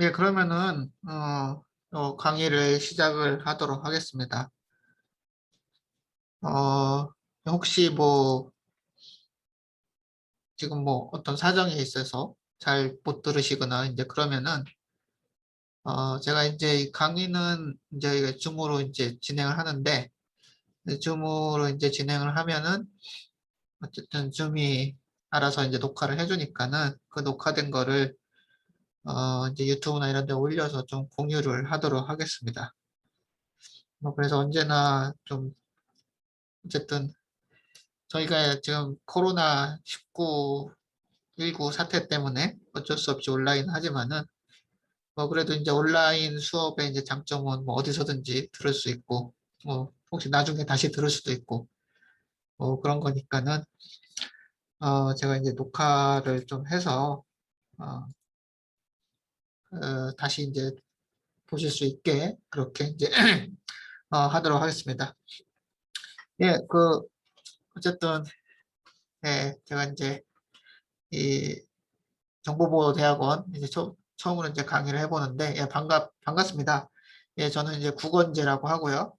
네, 그러면은 강의를 시작을 하도록 하겠습니다. 어, 혹시 뭐 지금 뭐 어떤 사정이 있어서 잘 못 들으시거나 이제 그러면은 제가 이제 이 강의는 이제 이게 줌으로 이제 진행을 하는데, 줌으로 이제 진행을 하면은 어쨌든 줌이 알아서 이제 녹화를 해주니까는 그 녹화된 거를 이제 유튜브나 이런 데 올려서 좀 공유를 하도록 하겠습니다. 뭐 그래서 언제나 좀 어쨌든 저희가 지금 코로나19 사태 때문에 어쩔 수 없이 온라인 하지만은 뭐 그래도 이제 온라인 수업의 이제 장점은 뭐 어디서든지 들을 수 있고 뭐 혹시 나중에 다시 들을 수도 있고 뭐 그런 거니까는 제가 이제 녹화를 좀 해서 어, 다시 이제 보실 수 있게 그렇게 이제 하도록 하겠습니다. 예, 어쨌든 예, 제가 이제 이 정보보호대학원 이제 처음으로 이제 강의를 해보는데, 예, 반갑습니다. 예, 저는 이제 국원재라고 하고요.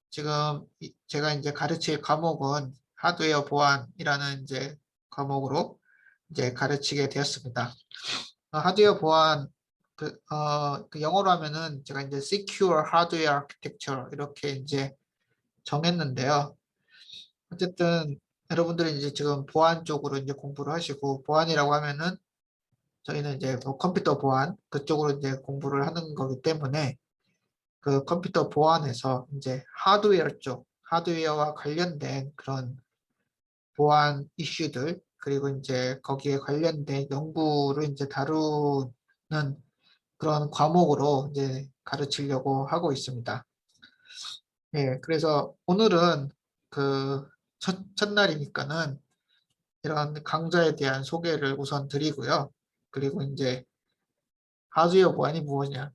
지금 제가 이제 가르칠 과목은 하드웨어 보안이라는 이제 과목으로 이제 가르치게 되었습니다. 하드웨어 보안, 그 영어로 하면은 제가 이제 Secure Hardware Architecture 이렇게 이제 정했는데요. 어쨌든 여러분들이 이제 지금 보안 쪽으로 이제 공부를 하시고, 보안이라고 하면은 저희는 이제 뭐 컴퓨터 보안 그쪽으로 이제 공부를 하는 거기 때문에 그 컴퓨터 보안에서 이제 하드웨어 쪽, 하드웨어와 관련된 그런 보안 이슈들, 그리고 이제 거기에 관련된 연구를 이제 다루는 그런 과목으로 이제 가르치려고 하고 있습니다. 예, 그래서 오늘은 그 첫날이니까는 이런 강좌에 대한 소개를 우선 드리고요. 그리고 이제 하드웨어 보안이 무엇이냐.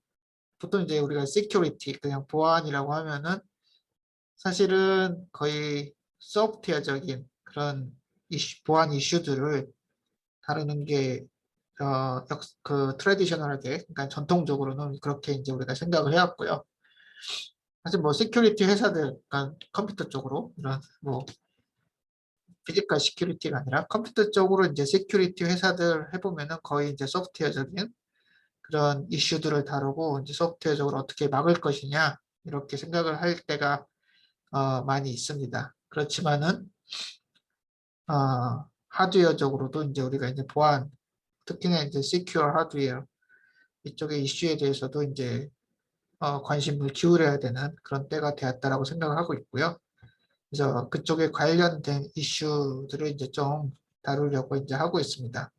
보통 이제 우리가 security, 그냥 보안이라고 하면은 사실은 거의 소프트웨어적인 그런 보안 이슈들을 다루는 게, 트레디셔널하게, 그러니까 전통적으로는 그렇게 이제 우리가 생각을 해왔고요. 사실 뭐 시큐리티 회사들, 그러니까 컴퓨터 쪽으로 이런 뭐 피지컬 시큐리티가 아니라 컴퓨터 쪽으로 이제 시큐리티 회사들 해보면은 거의 이제 소프트웨어적인 그런 이슈들을 다루고 이제 소프트웨어적으로 어떻게 막을 것이냐 이렇게 생각을 할 때가 많이 있습니다. 그렇지만은 하드웨어적으로도 이제 우리가 이제 보안, 특히나 이제 시큐어 하드웨어 이쪽의 이슈에 대해서도 이제 관심을 기울여야 되는 그런 때가 되었다라고 생각을 하고 있고요. 그래서 그쪽에 관련된 이슈들을 이제 좀 다루려고 이제 하고 있습니다.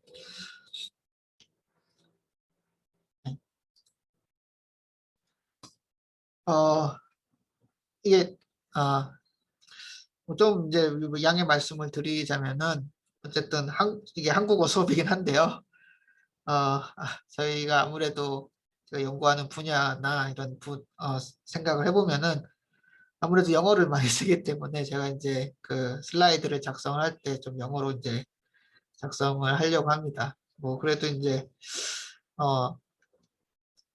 어, 이게 좀 이제 양해 말씀을 드리자면은 어쨌든 이게 한국어 수업이긴 한데요. 저희가 아무래도 제가 연구하는 분야나 이런 생각을 해보면은 아무래도 영어를 많이 쓰기 때문에 제가 이제 그 슬라이드를 작성을 할 때 좀 영어로 이제 작성을 하려고 합니다. 뭐 그래도 이제 어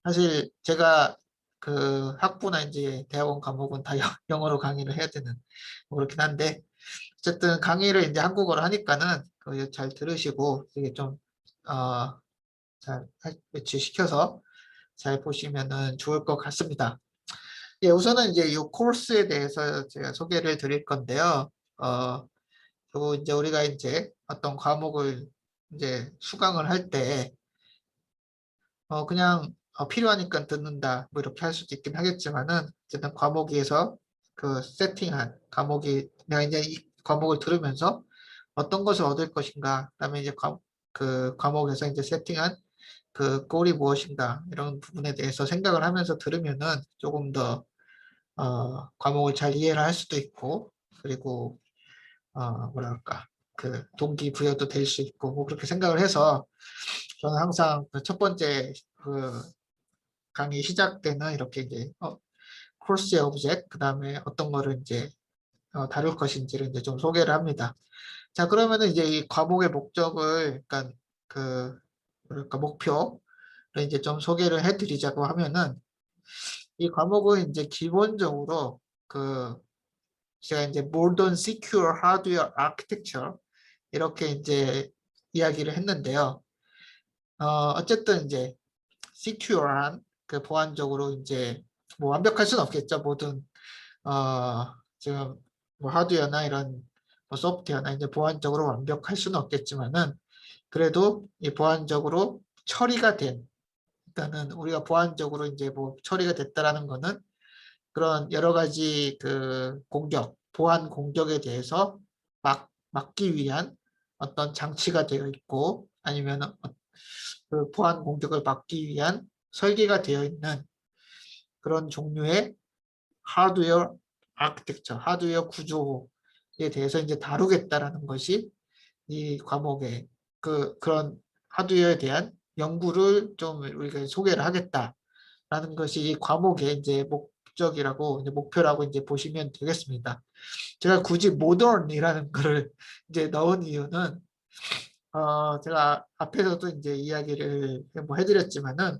사실 제가 그 학부나 이제 대학원 과목은 다 영어로 강의를 해야 되는 뭐 그렇긴 한데 어쨌든 강의를 이제 한국어로 하니까는 잘 들으시고 이게 좀 잘 배치시켜서 잘 보시면은 좋을 것 같습니다. 예, 우선은 이제 이 코र्스에 대해서 제가 소개를 드릴 건데요. 이제 우리가 이제 어떤 과목을 이제 수강을 할 때, 그냥 필요하니까 듣는다, 뭐 이렇게 할 수도 있긴 하겠지만은, 어쨌든 과목에서 그 세팅한 과목이, 내가 이제 이 과목을 들으면서 어떤 것을 얻을 것인가, 그다음에 이제 그 과목에서 이제 세팅한 그 꼴이 무엇인가, 이런 부분에 대해서 생각을 하면서 들으면은 조금 더 과목을 잘 이해를 할 수도 있고, 그리고, 뭐랄까, 그 동기부여도 될 수 있고, 뭐 그렇게 생각을 해서 저는 항상 그첫 번째 그 강의 시작 때는 이렇게 이제, 코र्스의 오브젝트, 그 다음에 어떤 거를 이제 다룰 것인지를 이제 좀 소개를 합니다. 자, 그러면은 이제 이 과목의 목적을, 그러니까 그, 뭐랄까, 목표, 이제 좀 소개를 해드리자고 하면은 이 과목은 이제 기본적으로 제가 이제 Modern Secure Hardware Architecture 이렇게 이제 이야기를 했는데요. 어쨌든 이제 secure한 보안적으로 이제 뭐 완벽할 수는 없겠죠. 모든 지금 뭐 하드웨어나 이런 뭐 소프트웨어나 이제 보안적으로 완벽할 수는 없겠지만은 그래도 이 보안적으로 처리가 된 일단은 우리가 보안적으로 이제 뭐 처리가 됐다라는 거는 그런 여러 가지 보안 공격에 대해서 막기 위한 어떤 장치가 되어 있고 아니면 그 보안 공격을 막기 위한 설계가 되어 있는 그런 종류의 하드웨어 아키텍처, 하드웨어 구조에 대해서 이제 다루겠다라는 것이 이 과목의 그런 하드웨어에 대한 연구를 좀 우리가 소개를 하겠다라는 것이 이 과목의 이제 목적이라고 이제 목표라고 이제 보시면 되겠습니다. 제가 굳이 모던이라는 거를 이제 넣은 이유는 제가 앞에서도 이제 이야기를 뭐 해드렸지만은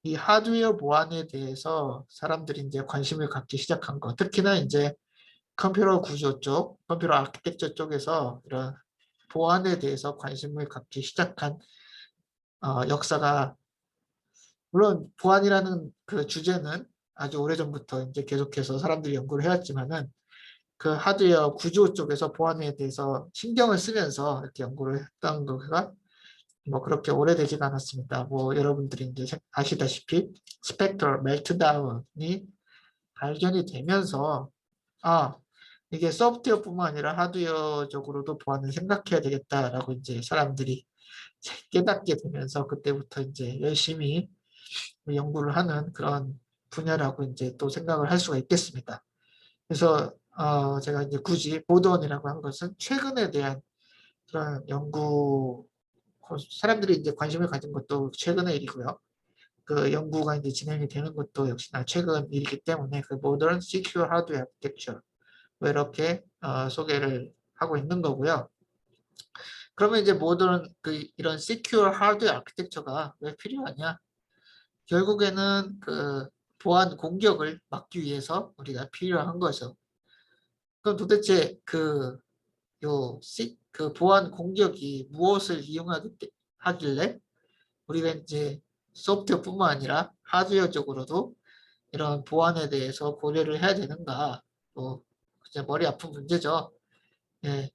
이 하드웨어 보안에 대해서 사람들이 이제 관심을 갖기 시작한 거, 특히나 이제 컴퓨터 구조 쪽, 컴퓨터 아키텍처 쪽에서 이런 보안에 대해서 관심을 갖기 시작한 역사가 물론 보안이라는 그 주제는 아주 오래전부터 이제 계속해서 사람들이 연구를 해왔지만은 그 하드웨어 구조 쪽에서 보안에 대해서 신경을 쓰면서 이렇게 연구를 했던 거가 뭐 그렇게 오래되지가 않았습니다. 뭐 여러분들이 이제 아시다시피 스펙터 멜트다운이 발견이 되면서 아 이게 소프트웨어뿐만 아니라 하드웨어적으로도 보안을 생각해야 되겠다라고 이제 사람들이 깨닫게 되면서 그때부터 이제 열심히 연구를 하는 그런 분야라고 이제 또 생각을 할 수가 있겠습니다. 그래서 제가 이제 굳이 보드원이라고 한 것은 최근에 대한 그런 연구 사람들이 이제 관심을 가진 것도 최근의 일이고요. 그 연구가 이제 진행이 되는 것도 역시나 최근 일이기 때문에 그 모던 시큐어 하드웨어 아키텍처 뭐 이렇게 소개를 하고 있는 거고요. 그러면 이제 모던 이런 시큐어 하드웨어 아키텍처가 왜 필요하냐? 결국에는 그 보안 공격을 막기 위해서 우리가 필요한 거죠. 그럼 도대체 그 보안 공격이 무엇을 하길래 우리가 이제 소프트웨어뿐만 아니라 하드웨어적으로도 이런 보안에 대해서 고려를 해야 되는가? 뭐 진짜 머리 아픈 문제죠. 예,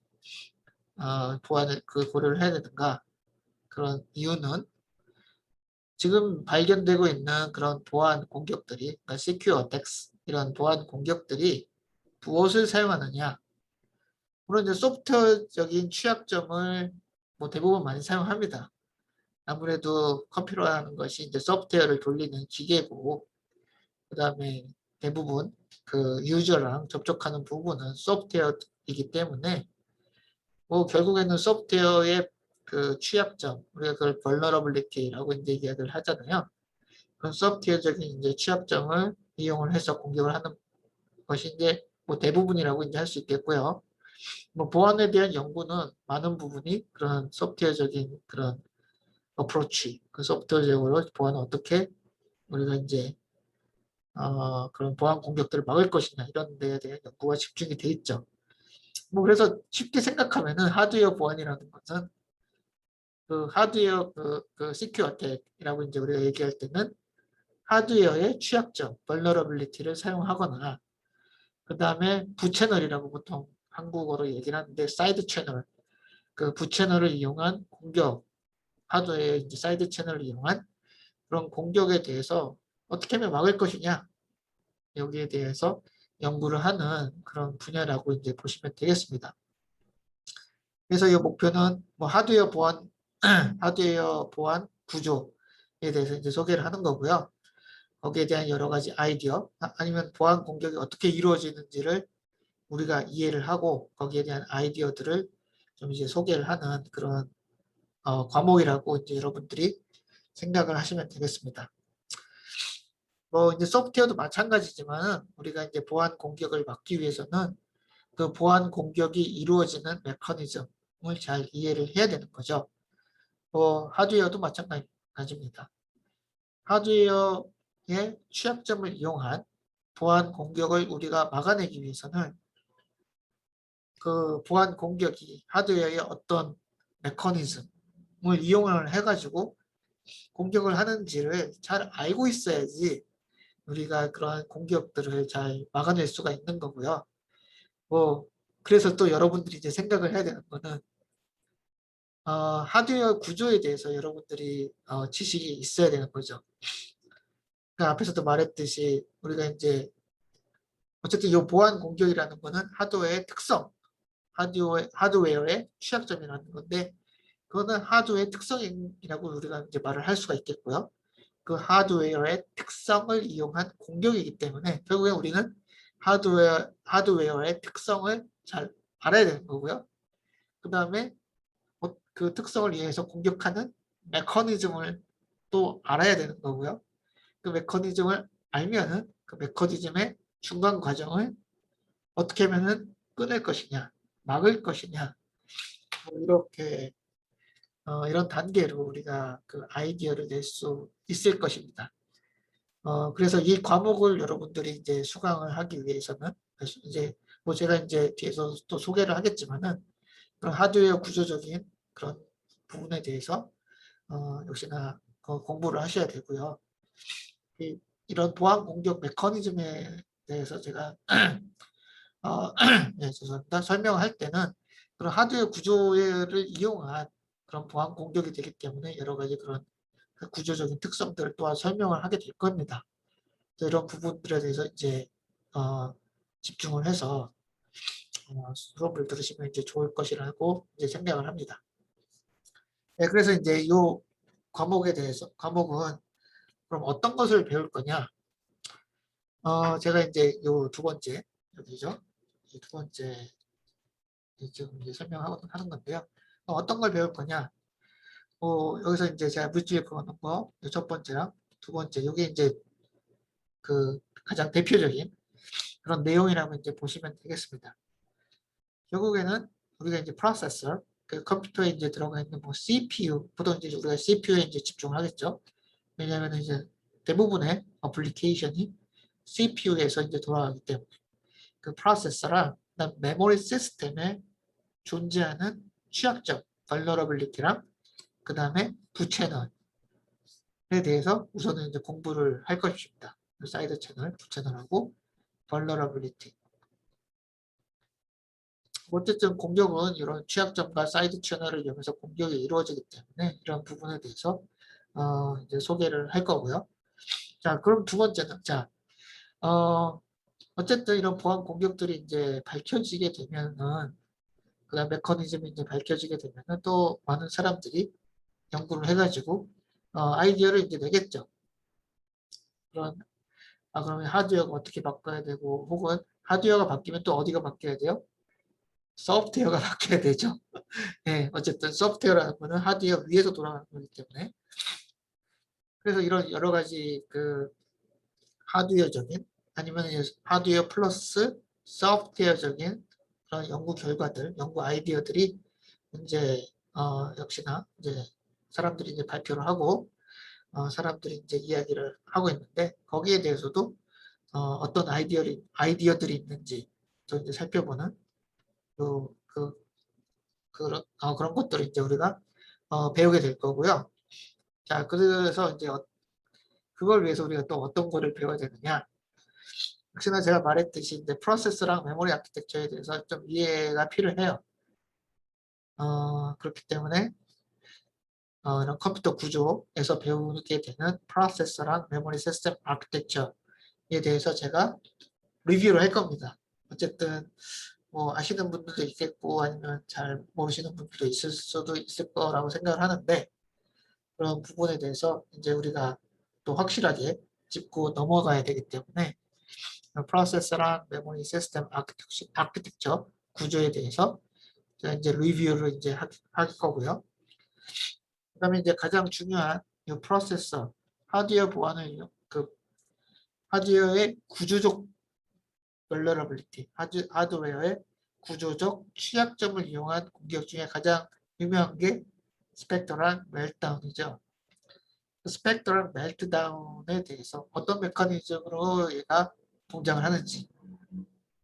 보안을 고려를 해야 되는가? 그런 이유는 지금 발견되고 있는 그런 보안 공격들이, 그러니까 secure attacks 이런 보안 공격들이 무엇을 사용하느냐? 물론 이제 소프트웨어적인 취약점을 뭐 대부분 많이 사용합니다. 아무래도 컴퓨터라는 것이 이제 소프트웨어를 돌리는 기계고, 그 다음에 대부분 그 유저랑 접촉하는 부분은 소프트웨어이기 때문에 뭐 결국에는 소프트웨어의 그 취약점, 우리가 그걸 vulnerability라고 이제 이야기를 하잖아요. 그런 소프트웨어적인 이제 취약점을 이용을 해서 공격을 하는 것이 이제 뭐 대부분이라고 이제 할 수 있겠고요. 뭐 보안에 대한 연구는 많은 부분이 그런 소프트웨어적인 그런 어프로치, 그 소프트웨어적으로 보안을 어떻게 우리가 이제 그런 보안 공격들을 막을 것이냐 이런 데에 대한 연구가 집중이 돼 있죠. 뭐 그래서 쉽게 생각하면은 하드웨어 보안이라는 것은 그 하드웨어 시큐어 어택이라고 이제 우리가 얘기할 때는 하드웨어의 취약점, vulnerability를 사용하거나 그 다음에 부채널이라고 보통 한국어로 얘기를 하는데 사이드 채널, 그 부채널을 이용한 공격, 하드웨어의 이제 사이드 채널을 이용한 그런 공격에 대해서 어떻게 하면 막을 것이냐 여기에 대해서 연구를 하는 그런 분야라고 이제 보시면 되겠습니다. 그래서 이 목표는 뭐 하드웨어 보안, 하드웨어 보안 구조에 대해서 이제 소개를 하는 거고요. 거기에 대한 여러 가지 아이디어, 아니면 보안 공격이 어떻게 이루어지는지를 우리가 이해를 하고 거기에 대한 아이디어들을 좀 이제 소개를 하는 그런 과목이라고 이제 여러분들이 생각을 하시면 되겠습니다. 뭐 이제 소프트웨어도 마찬가지지만 우리가 이제 보안 공격을 막기 위해서는 그 보안 공격이 이루어지는 메커니즘을 잘 이해를 해야 되는 거죠. 뭐 하드웨어도 마찬가지입니다. 하드웨어의 취약점을 이용한 보안 공격을 우리가 막아내기 위해서는 그 보안 공격이 하드웨어의 어떤 메커니즘을 이용을 해가지고 공격을 하는지를 잘 알고 있어야지 우리가 그러한 공격들을 잘 막아낼 수가 있는 거고요. 뭐 그래서 또 여러분들이 이제 생각을 해야 되는 거는 하드웨어 구조에 대해서 여러분들이 지식이 있어야 되는 거죠. 그 앞에서도 말했듯이 우리가 이제 어쨌든 이 보안 공격이라는 거는 하드웨어의 특성, 하드웨어의 취약점이라는 건데 그거는 하드웨어의 특성이라고 우리가 이제 말을 할 수가 있겠고요. 그 하드웨어의 특성을 이용한 공격이기 때문에 결국에 우리는 하드웨어의 특성을 잘 알아야 되는 거고요. 그 다음에 그 특성을 이해해서 공격하는 메커니즘을 또 알아야 되는 거고요. 그 메커니즘을 알면은 그 메커니즘의 중간 과정을 어떻게 하면은 끊을 것이냐, 막을 것이냐, 뭐 이렇게 이런 단계로 우리가 그 아이디어를 낼 수 있을 것입니다. 그래서 이 과목을 여러분들이 이제 수강을 하기 위해서는 이제 뭐 제가 이제 뒤에서 또 소개를 하겠지만은 그런 하드웨어 구조적인 그런 부분에 대해서 역시나 공부를 하셔야 되고요. 이런 보안 공격 메커니즘에 대해서 제가 네, 죄송합니다. 설명할 때는 그런 하드웨어 구조를 이용한 그런 보안 공격이 되기 때문에 여러 가지 그런 그 구조적인 특성들을 또한 설명을 하게 될 겁니다. 이런 부분들에 대해서 이제 집중을 해서 수업을 들으시면 이제 좋을 것이라고 이제 생각을 합니다. 네, 그래서 이제 이 과목은 그럼 어떤 것을 배울 거냐? 제가 이제 요 두 번째 여기죠. 이 두 번째 지금 이제 설명하고 하는 건데요. 어떤 걸 배울 거냐? 여기서 이제 제가 물질 그어놓은 거, 첫 번째랑 두 번째, 이게 이제 그 가장 대표적인 그런 내용이라고 이제 보시면 되겠습니다. 결국에는 우리가 이제 프로세서, 그 컴퓨터에 이제 들어가 있는 뭐 CPU, 보통 이제 우리가 CPU에 이제 집중을 하겠죠. 왜냐하면 이제 대부분의 어플리케이션이 CPU에서 이제 돌아가기 때문에 그 프로세서랑 메모리 시스템에 존재하는 취약점, vulnerability랑 그 다음에 부채널에 대해서 우선은 이제 공부를 할 것입니다. 사이드 채널, 부채널하고 vulnerability. 어쨌든 공격은 이런 취약점과 사이드 채널을 이용해서 공격이 이루어지기 때문에 이런 부분에 대해서 이제 소개를 할 거고요. 자, 그럼 두 번째는 어쨌든 이런 보안 공격들이 이제 밝혀지게 되면은 그다음 메커니즘이 이제 밝혀지게 되면은 또 많은 사람들이 연구를 해가지고 아이디어를 이제 내겠죠. 그런 그러면 하드웨어가 어떻게 바꿔야 되고 혹은 하드웨어가 바뀌면 또 어디가 바뀌어야 돼요? 소프트웨어가 바뀌어야 되죠. 네, 어쨌든 소프트웨어라는 거는 하드웨어 위에서 돌아가는 거기 때문에 그래서 이런 여러 가지 그 하드웨어적인 아니면 하드웨어 플러스 소프트웨어적인 그런 연구 결과들, 연구 아이디어들이 이제 역시나 이제 사람들이 이제 발표를 하고 사람들이 이제 이야기를 하고 있는데 거기에 대해서도 어떤 아이디어들이 있는지 또 이제 살펴보는 그 그런 것들을 이제 우리가 배우게 될 거고요. 자, 그래서 이제 그걸 위해서 우리가 또 어떤 거를 배워야 되느냐? 역시나 제가 말했듯이 이제 프로세스랑 메모리 아키텍처에 대해서 좀 이해가 필요해요. 그렇기 때문에 이런 컴퓨터 구조에서 배우게 되는 프로세서랑 메모리 시스템 아키텍처에 대해서 제가 리뷰를 할 겁니다. 어쨌든 뭐 아시는 분들도 있겠고 아니면 잘 모르시는 분들도 있을 수도 있을 거라고 생각을 하는데 그런 부분에 대해서 이제 우리가 또 확실하게 짚고 넘어가야 되기 때문에 프로세서랑 메모리 시스템 아키텍처 구조에 대해서 제가 이제 리뷰를 이제 할 거고요. 그다음에 이제 가장 중요한 이 프로세서 하드웨어 보안을 그 하드웨어의 구조적 vulnerability, 하드웨어의 구조적 취약점을 이용한 공격 중에 가장 유명한 게 스펙터랑 멜다운이죠. 스펙트럴 멜트다운에 대해서 어떤 메커니즘으로 얘가 동작을 하는지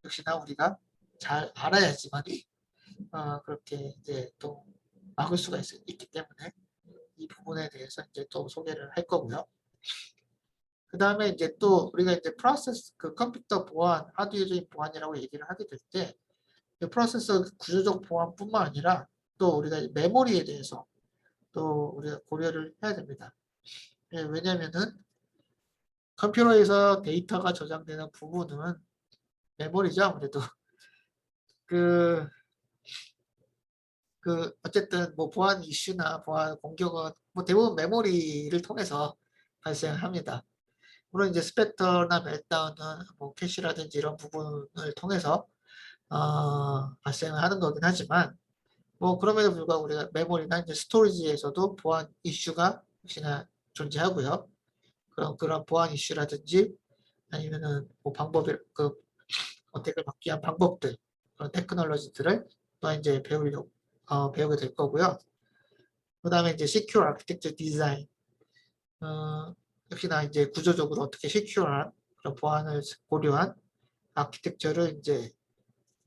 역시나 우리가 잘 알아야지만이 그렇게 이제 또 막을 수가 있기 때문에 이 부분에 대해서 이제 또 소개를 할 거고요. 그 다음에 이제 또 우리가 이제 프로세스 그 컴퓨터 보안, 하드웨어적인 보안이라고 얘기를 하게 될 때 프로세서 구조적 보안뿐만 아니라 또 우리가 메모리에 대해서 또 우리가 고려를 해야 됩니다. 예, 왜냐면은 컴퓨터에서 데이터가 저장되는 부분은 메모리죠. 아무래도 그, 어쨌든 뭐 보안 이슈나 보안 공격은 뭐 대부분 메모리를 통해서 발생합니다. 물론 이제 스펙터나 멜다운은 뭐 캐시라든지 이런 부분을 통해서 발생을 하는 거긴 하지만 뭐 그럼에도 불구하고 우리가 메모리나 이제 스토리지에서도 보안 이슈가 역시나 존재하고요. 그런 보안 이슈라든지 아니면은 뭐 방법이 어택을 막기 위한 방법들 그런 테크놀로지들을 또 이제 배우게 될 거고요. 그 다음에 이제 시큐어 아키텍처 디자인 역시나 이제 구조적으로 어떻게 시큐어한 그런 보안을 고려한 아키텍처를 이제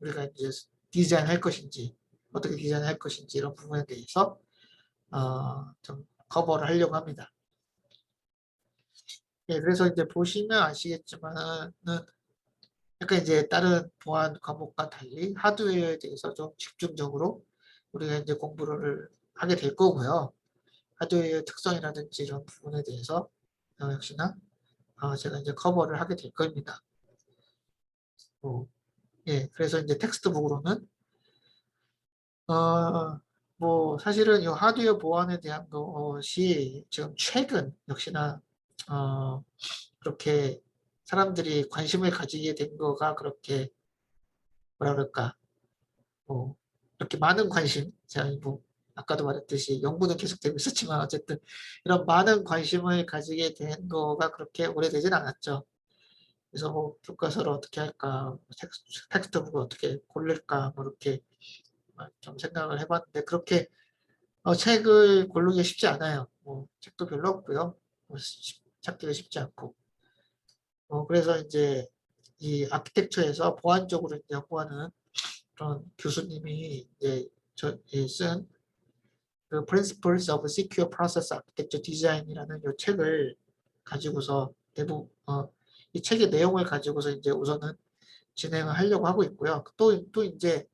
우리가 이제 디자인할 것인지 어떻게 디자인할 것인지 이런 부분에 대해서 좀 커버를 하려고 합니다. 예, 그래서 이제 보시면 아시겠지만은 약간 이제 다른 보안 과목과 달리 하드웨어에 대해서 좀 집중적으로 우리가 이제 공부를 하게 될 거고요. 하드웨어 특성이라든지 이런 부분에 대해서 역시나 제가 이제 커버를 하게 될 겁니다. 예, 그래서 이제 텍스트북으로는 뭐 사실은 이 하드웨어 보안에 대한 것이 지금 최근 역시나 그렇게 사람들이 관심을 가지게 된 거가 그렇게 뭐라 그럴까 뭐 이렇게 많은 관심 제가 뭐 아까도 말했듯이 연구는 계속되고 있었지만 어쨌든 이런 많은 관심을 가지게 된 거가 그렇게 오래되진 않았죠. 그래서 뭐 교과서를 어떻게 할까, 뭐 텍스트북을 어떻게 고를까, 뭐 이렇게 좀 생각을 해봤는데 그렇게 책을 고르기 쉽지 않아요. 뭐 책도 별로 없고요. 뭐 찾기가 쉽지 않고. 그래서 이제 이 아키텍처에서 보안적으로 이제 연구하는 그런 교수님이 이제 쓴 그 Principles of Secure Process Architecture Design이라는 이 책을 가지고서 이 책의 내용을 가지고서 이제 우선은 진행을 하려고 하고 있고요. 또 이제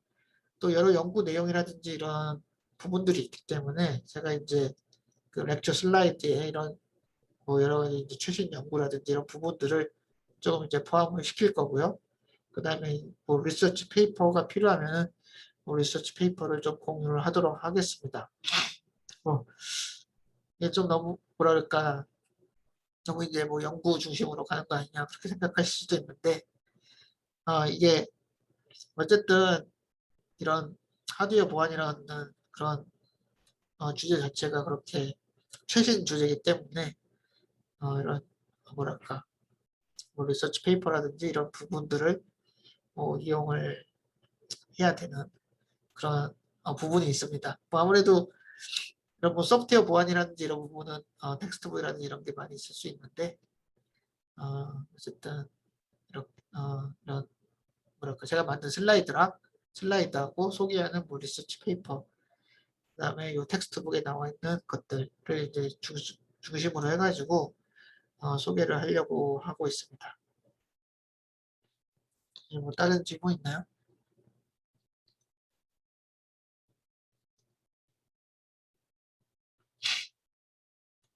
또 여러 연구 내용이라든지 이런 부분들이 있기 때문에 제가 이제 그 렉처 슬라이드에 이런 뭐 여러 가지 이제 최신 연구라든지 이런 부분들을 조금 이제 포함을 시킬 거고요. 그 다음에 뭐 리서치 페이퍼가 필요하면은 뭐 리서치 페이퍼를 좀 공유를 하도록 하겠습니다. 뭐 이게 좀 너무 뭐랄까 너무 이제 뭐 연구 중심으로 가는 거 아니냐 그렇게 생각하실 수도 있는데 이게 어쨌든 이런 하드웨어 보안이라는 그런 주제 자체가 그렇게 최신 주제이기 때문에 이런 뭐랄까 뭐 리서치 페이퍼라든지 이런 부분들을 이용을 해야 되는 그런 부분이 있습니다. 뭐 아무래도 이런 뭐 소프트웨어 보안이라든지 이런 부분은 텍스트북이라든지 이런 게 많이 있을 수 있는데 어쨌든 이런 뭐랄까 제가 만든 슬라이드하고 소개하는 뭐 리서치 페이퍼 그다음에 이 텍스트북에 나와 있는 것들을 이제 중심으로 해가지고 소개를 하려고 하고 있습니다. 뭐 다른 질문 있나요?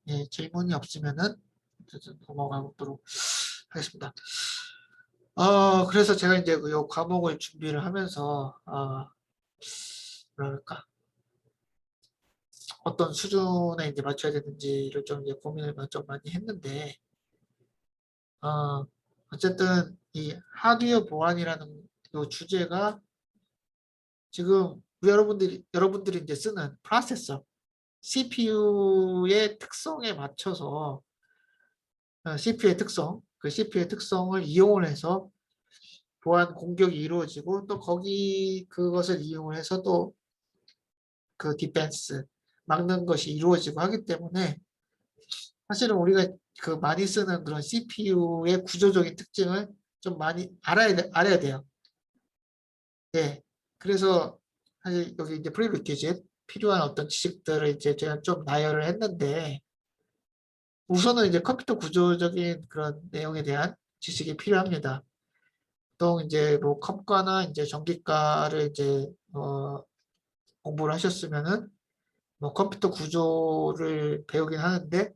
예, 질문이 없으면은 넘어가도록 하겠습니다. 그래서 제가 이제 요 과목을 준비를 하면서 뭐랄까 어떤 수준에 이제 맞춰야 되는지를 좀 이제 고민을 좀 많이 했는데 어쨌든 이 하드웨어 보안이라는 요 주제가 지금 여러분들이 이제 쓰는 프로세서 CPU의 특성에 맞춰서 CPU의 특성, 그 CPU의 특성을 이용을 해서 보안 공격이 이루어지고 또 그것을 이용을 해서 또 그 디펜스 막는 것이 이루어지고 하기 때문에 사실은 우리가 그 많이 쓰는 그런 CPU의 구조적인 특징을 좀 많이 알아야 돼요. 네. 그래서 사실 여기 이제 프리리퀴짓 필요한 어떤 지식들을 이제 제가 좀 나열을 했는데 우선은 이제 컴퓨터 구조적인 그런 내용에 대한 지식이 필요합니다. 보통 이제 뭐 컴과나 이제 전기과를 이제 공부를 하셨으면은 뭐 컴퓨터 구조를 배우긴 하는데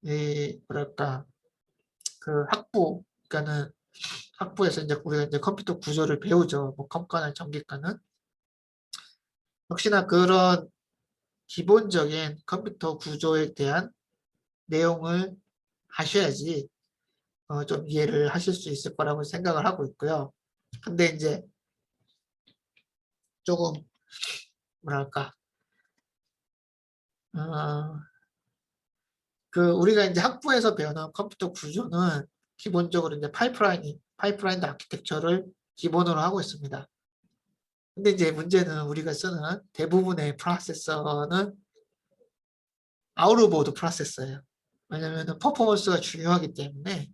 이 뭐랄까 그 그러니까는 학부에서 이제 우리가 이제 컴퓨터 구조를 배우죠. 뭐 컴과나 전기과는 역시나 그런 기본적인 컴퓨터 구조에 대한 내용을 하셔야지 좀 이해를 하실 수 있을 거라고 생각을 하고 있고요. 근데 이제 조금 뭐랄까 어, 그 우리가 이제 학부에서 배우는 컴퓨터 구조는 기본적으로 이제 파이프라인 아키텍처를 기본으로 하고 있습니다. 근데 이제 문제는 우리가 쓰는 대부분의 프로세서는 아웃오브 프로세서예요. 왜냐하면 퍼포먼스가 중요하기 때문에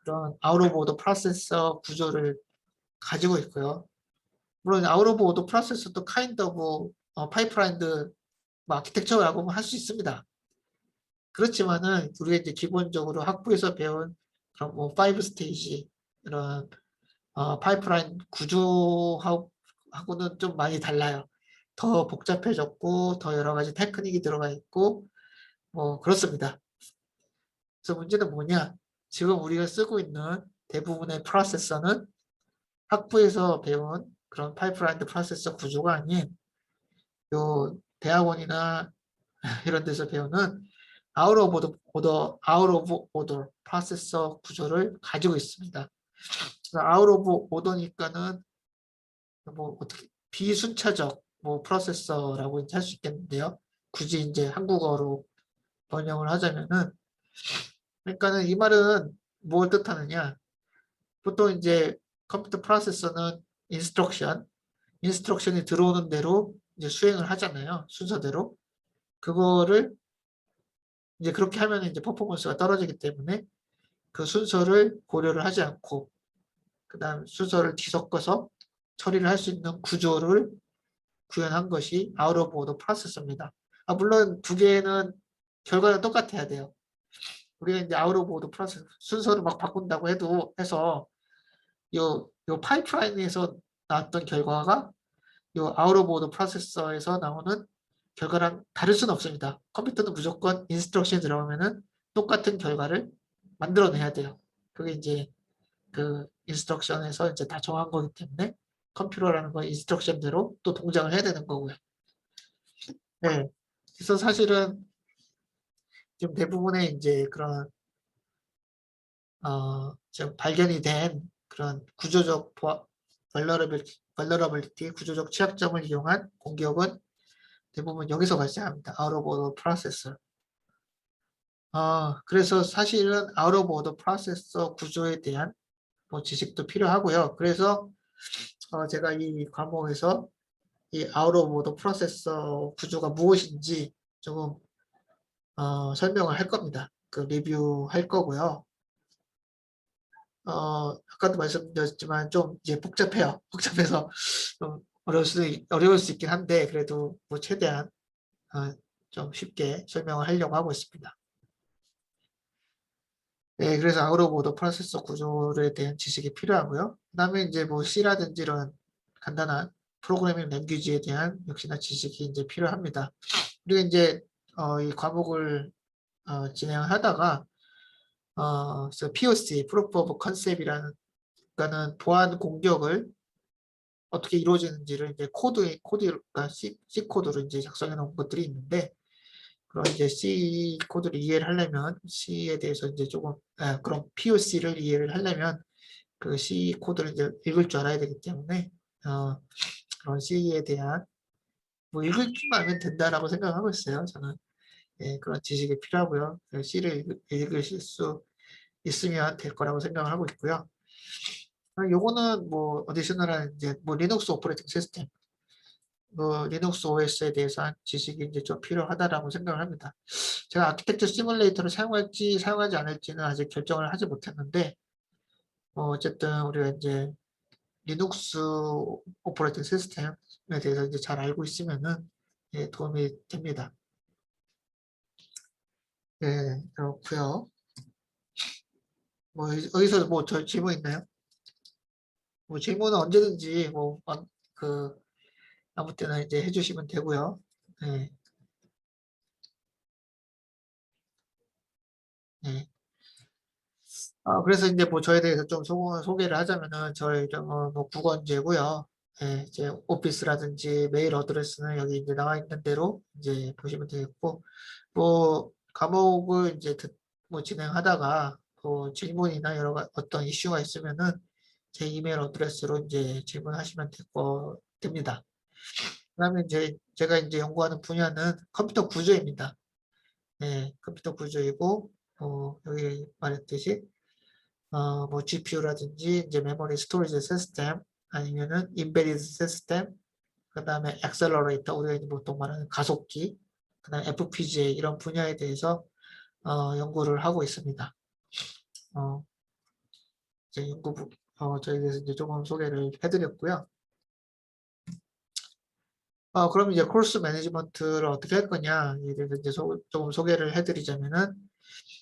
그런 아웃오브 프로세서 구조를 가지고 있고요. 물론 아웃오브 프로세서도 카인드 오브 파이프라인드 아키텍처라고 할 수 있습니다. 그렇지만은 우리가 이제 기본적으로 학부에서 배운 그런 뭐 5 스테이지 이런 파이프라인 구조하고는 좀 많이 달라요. 더 복잡해졌고 더 여러 가지 테크닉이 들어가 있고 뭐 그렇습니다. 그래서 문제는 뭐냐? 지금 우리가 쓰고 있는 대부분의 프로세서는 학부에서 배운 그런 파이프라인 프로세서 구조가 아닌 요 대학원이나 이런 데서 배우는 아웃 오브 오더 프로세서 구조를 가지고 있습니다. 아웃 오브 오더니까는 뭐 어떻게 비순차적 뭐 프로세서라고 할 수 있겠는데요. 굳이 이제 한국어로 번역을 하자면은 그러니까는 이 말은 뭘 뜻하느냐? 보통 이제 컴퓨터 프로세서는 인스트럭션이 들어오는 대로 이제 수행을 하잖아요. 순서대로. 그거를 이제 그렇게 하면 이제 퍼포먼스가 떨어지기 때문에 그 순서를 고려를 하지 않고 그다음 순서를 뒤섞어서 처리를 할 수 있는 구조를 구현한 것이 아웃 오브 오더 프로세서입니다. 물론 두 개는 결과는 똑같아야 돼요. 우리가 이제 아웃 오브 오더 프로세서 순서를 막 바꾼다고 해서 요 파이프라인에서 나왔던 결과가 요 아웃 오브 오더 프로세서에서 나오는 결과랑 다를 수는 없습니다. 컴퓨터는 무조건 인스트럭션이 들어가면은 똑같은 결과를 만들어내야 돼요. 그게 이제 그 인스트럭션에서 이제 다 정한 거기 때문에 컴퓨터라는 건 인스트럭션대로 또 동작을 해야 되는 거고요. 네. 그래서 사실은 지금 대부분의 이제 그런 지금 발견이 된 그런 구조적 벌러러빌리티 구조적 취약점을 이용한 공격은 대부분 여기서 발생합니다. 아웃 오브 오더 프로세서. 그래서 사실은 아웃 오브 오더 프로세서 구조에 대한 뭐 지식도 필요하고요. 그래서 제가 이 과목에서 이 아웃 오브 오더 프로세서 구조가 무엇인지 조금 설명을 할 겁니다. 그 리뷰할 거고요. 아까도 말씀드렸지만 좀 이제 복잡해요. 복잡해서 좀 어려울 수 있긴 한데 그래도 뭐 최대한 좀 쉽게 설명을 하려고 하고 있습니다. 네, 그래서 아웃 오브 오더 프로세서 구조에 대한 지식이 필요하고요. 그다음에 이제 뭐 C라든지 이런 간단한 프로그래밍 랭귀지에 대한 역시나 지식이 이제 필요합니다. 우리가 이제 이 과목을 진행하다가 그래서 POC, Proof of Concept이라는 그러니까는 보안 공격을 어떻게 이루어지는지를 이제 그러니까 C 코드로 이제 작성해 놓은 것들이 있는데 그런 이제 C 코드를 이해를 하려면 C에 대해서 이제 조금 그런 POC를 이해를 하려면 그 C 코드를 이제 읽을 줄 알아야 되기 때문에 그런 C에 대한 뭐 읽을 줄만 알면 된다라고 생각하고 있어요. 저는 그런 지식이 필요하고요. C를 읽으실 수 있으면 될 거라고 생각을 하고 있고요. 요거는 뭐 어디셔널한 이제 뭐 리눅스 오퍼레이팅 시스템 리눅스 OS에 대해서 지식이 이제 좀 필요하다라고 생각을 합니다. 제가 아키텍처 시뮬레이터를 사용할지 사용하지 않을지는 아직 결정을 하지 못했는데, 어쨌든 우리가 이제 리눅스 오퍼레이팅 시스템에 대해서 이제 잘 알고 있으면은 예, 도움이 됩니다. 네, 그렇고요. 뭐 여기서 뭐 저 질문 있나요? 뭐 질문은 언제든지 그 아무 때나 이제 해주시면 되고요. 네, 네. 그래서 이제 뭐 저에 대해서 좀 소개를 하자면은 저희 뭐 국원제고요. 예, 이제 오피스라든지 메일 어드레스는 여기 이제 나와 있는 대로 이제 보시면 되겠고, 뭐 과목을 이제 뭐 진행하다가 뭐 질문이나 어떤 이슈가 있으면은 제 이메일 어드레스로 이제 질문하시면 됩니다. 그다음에 이제 제가 이제 연구하는 분야는 컴퓨터 구조입니다. 네, 컴퓨터 구조이고, 여기 말했듯이 뭐 GPU라든지 이제 메모리 스토리지 시스템 아니면은 인베디드 시스템 그다음에 액셀러레이터 우리가 이제 보통 말하는 가속기 그다음에 FPGA 이런 분야에 대해서 연구를 하고 있습니다. 어, 이제 저에 대해서 이제 조금 소개를 해드렸고요. 그럼 이제 코र्스 매니지먼트를 어떻게 할 거냐에 대해서 이제 조금 소개를 해드리자면은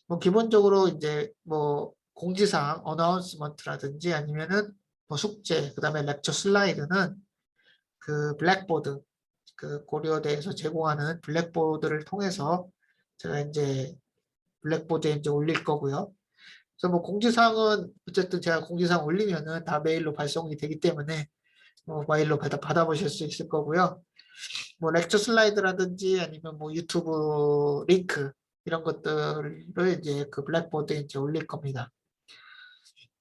뭐 기본적으로 이제 뭐 공지사항, 어나운스먼트라든지 아니면은 뭐 숙제, 그다음에 렉처 슬라이드는 그 블랙보드, 그 고려대에서 제공하는 블랙보드를 통해서 제가 이제 블랙보드에 이제 올릴 거고요. 그래서 뭐 공지사항은 어쨌든 제가 공지사항 올리면은 다 메일로 발송이 되기 때문에 메일로 받아보실 수 있을 거고요. 뭐 렉처 슬라이드라든지 아니면 뭐 유튜브 링크 이런 것들을 이제 그 블랙보드에 이제 올릴 겁니다.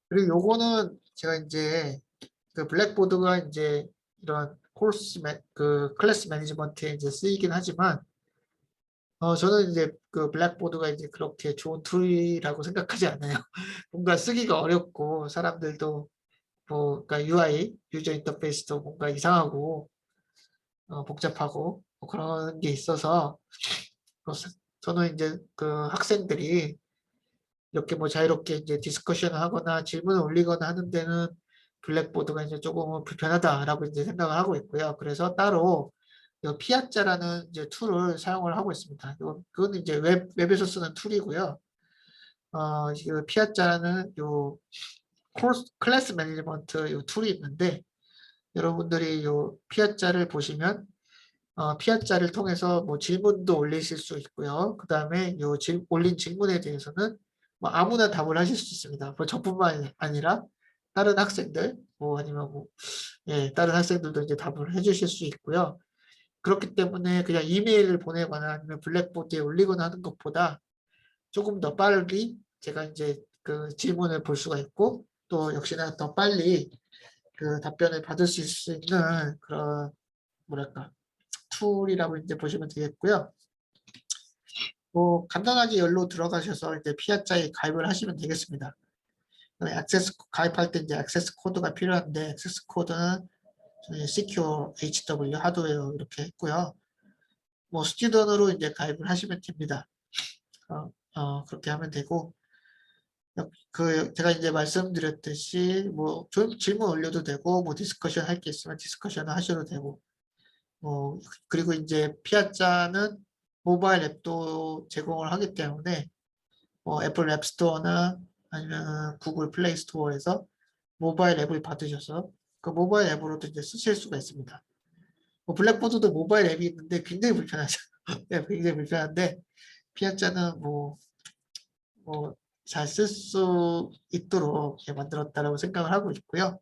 그리고 요거는 제가 이제 그 블랙보드가 이제 이런 그 클래스 매니지먼트에 이제 쓰이긴 하지만 저는 이제 그 블랙보드가 이제 그렇게 좋은 툴이라고 생각하지 않아요. 뭔가 쓰기가 어렵고 사람들도 뭐 그러니까 UI 유저 인터페이스도 뭔가 이상하고 복잡하고 뭐 그런 게 있어서 저는 이제 그 학생들이 이렇게 뭐 자유롭게 이제 디스커션을 하거나 질문을 올리거나 하는 데는 블랙보드가 이제 조금은 불편하다라고 이제 생각을 하고 있고요. 그래서 따로 피아자라는 이제 툴을 사용을 하고 있습니다. 그건 이제 웹에서 쓰는 툴이고요. 이 피아자라는 요 클래스 매니지먼트 요 툴이 있는데 여러분들이 요 피아자를 보시면 피아자를 통해서 뭐 질문도 올리실 수 있고요. 그 다음에 요 올린 질문에 대해서는 뭐 아무나 답을 하실 수 있습니다. 뭐 저뿐만 아니라 다른 학생들, 뭐 아니면 뭐, 예, 다른 학생들도 이제 답을 해주실 수 있고요. 그렇기 때문에 그냥 이메일을 보내거나 아니면 블랙보드에 올리거나 하는 것보다 조금 더 빨리 제가 이제 그 질문을 볼 수가 있고 또 역시나 더 빨리 그 답변을 받을 수 있는 그런 뭐랄까 툴이라고 이제 보시면 되겠고요. 뭐 간단하게 열로 들어가셔서 이제 피아자에 가입을 하시면 되겠습니다. 액세스 가입할 때 이제 액세스 코드가 필요한데 액세스 코드는 저희 Secure HW 하드웨어 이렇게 했고요. 뭐 스튜던으로 이제 가입을 하시면 됩니다. 그렇게 하면 되고 그 제가 이제 말씀드렸듯이 뭐 질문 올려도 되고 뭐 디스커션 할 게 있으면 디스커션을 하셔도 되고 그리고 이제 피아자는 모바일 앱도 제공을 하기 때문에 애플 앱스토어나 아니면 구글 플레이 스토어에서 모바일 앱을 받으셔서 그 모바일 앱으로도 이제 쓰실 수가 있습니다. 블랙보드도 모바일 앱이 있는데 굉장히 불편하죠. 네, 굉장히 불편한데 피아자는 잘 쓸 수 있도록 만들었다라고 생각을 하고 있고요.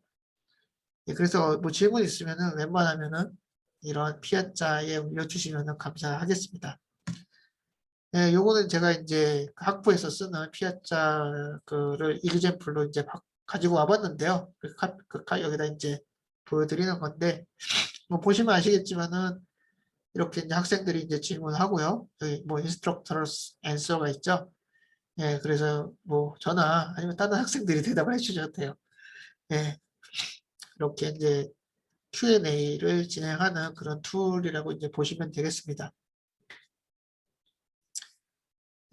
예, 그래서 뭐 질문 있으면은 웬만하면은 이런 피아자에 올려주시면 감사하겠습니다. 네, 요거는 제가 이제 학부에서 쓰는 피아자 그를 이그젠플로 이제 가지고 와봤는데요. 여기다 이제 보여드리는 건데, 뭐 보시면 아시겠지만은 이렇게 이제 학생들이 이제 질문하고요. 여기 뭐 인스트럭터스 앤서가 있죠. 예, 그래서 뭐 저나 아니면 다른 학생들이 대답을 해주셔도 돼요. 예, 이렇게 이제 Q&A를 진행하는 그런 툴이라고 이제 보시면 되겠습니다.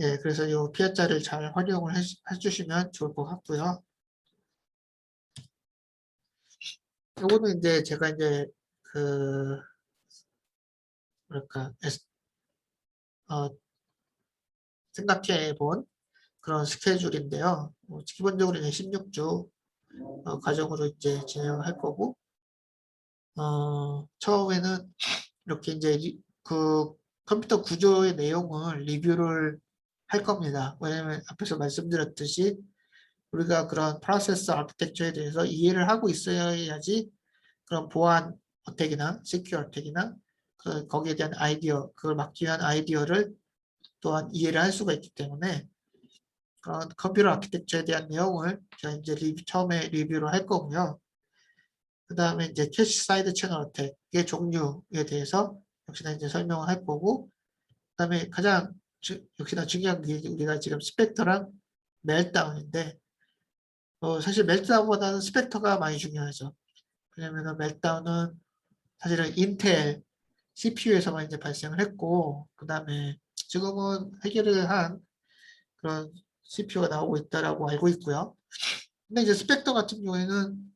예, 그래서 이 피아자를 잘 활용을 해주시면 좋을 것 같고요. 이거는 이제 제가 이제 그 뭐랄까 생각해 본 그런 스케줄인데요. 기본적으로 이제 16주 과정으로 이제 진행을 할 거고, 처음에는 이렇게 이제 그 컴퓨터 구조의 내용을 리뷰를 할 겁니다. 왜냐면 앞에서 말씀드렸듯이 우리가 그런 프로세스 아키텍처에 대해서 이해를 하고 있어야지 그런 보안 어택이나 시큐어 어택이나 거기에 대한 아이디어, 그걸 막기 위한 아이디어를 또한 이해를 할 수가 있기 때문에 그런 컴퓨터 아키텍처에 대한 내용을 제가 이제 처음에 리뷰를 할 거고요. 그 다음에 이제 캐시 사이드 채널 어택의 종류에 대해서 역시나 이제 설명을 할 거고, 그 다음에 가장 역시나 중요한 게 우리가 지금 스펙터랑 멜다운인데, 사실 멜다운보다는 스펙터가 많이 중요하죠. 왜냐면 멜다운은 사실은 인텔 CPU에서만 이제 발생을 했고, 그 다음에 지금은 해결을 한 그런 CPU가 나오고 있다라고 알고 있고요. 근데 이제 스펙터 같은 경우에는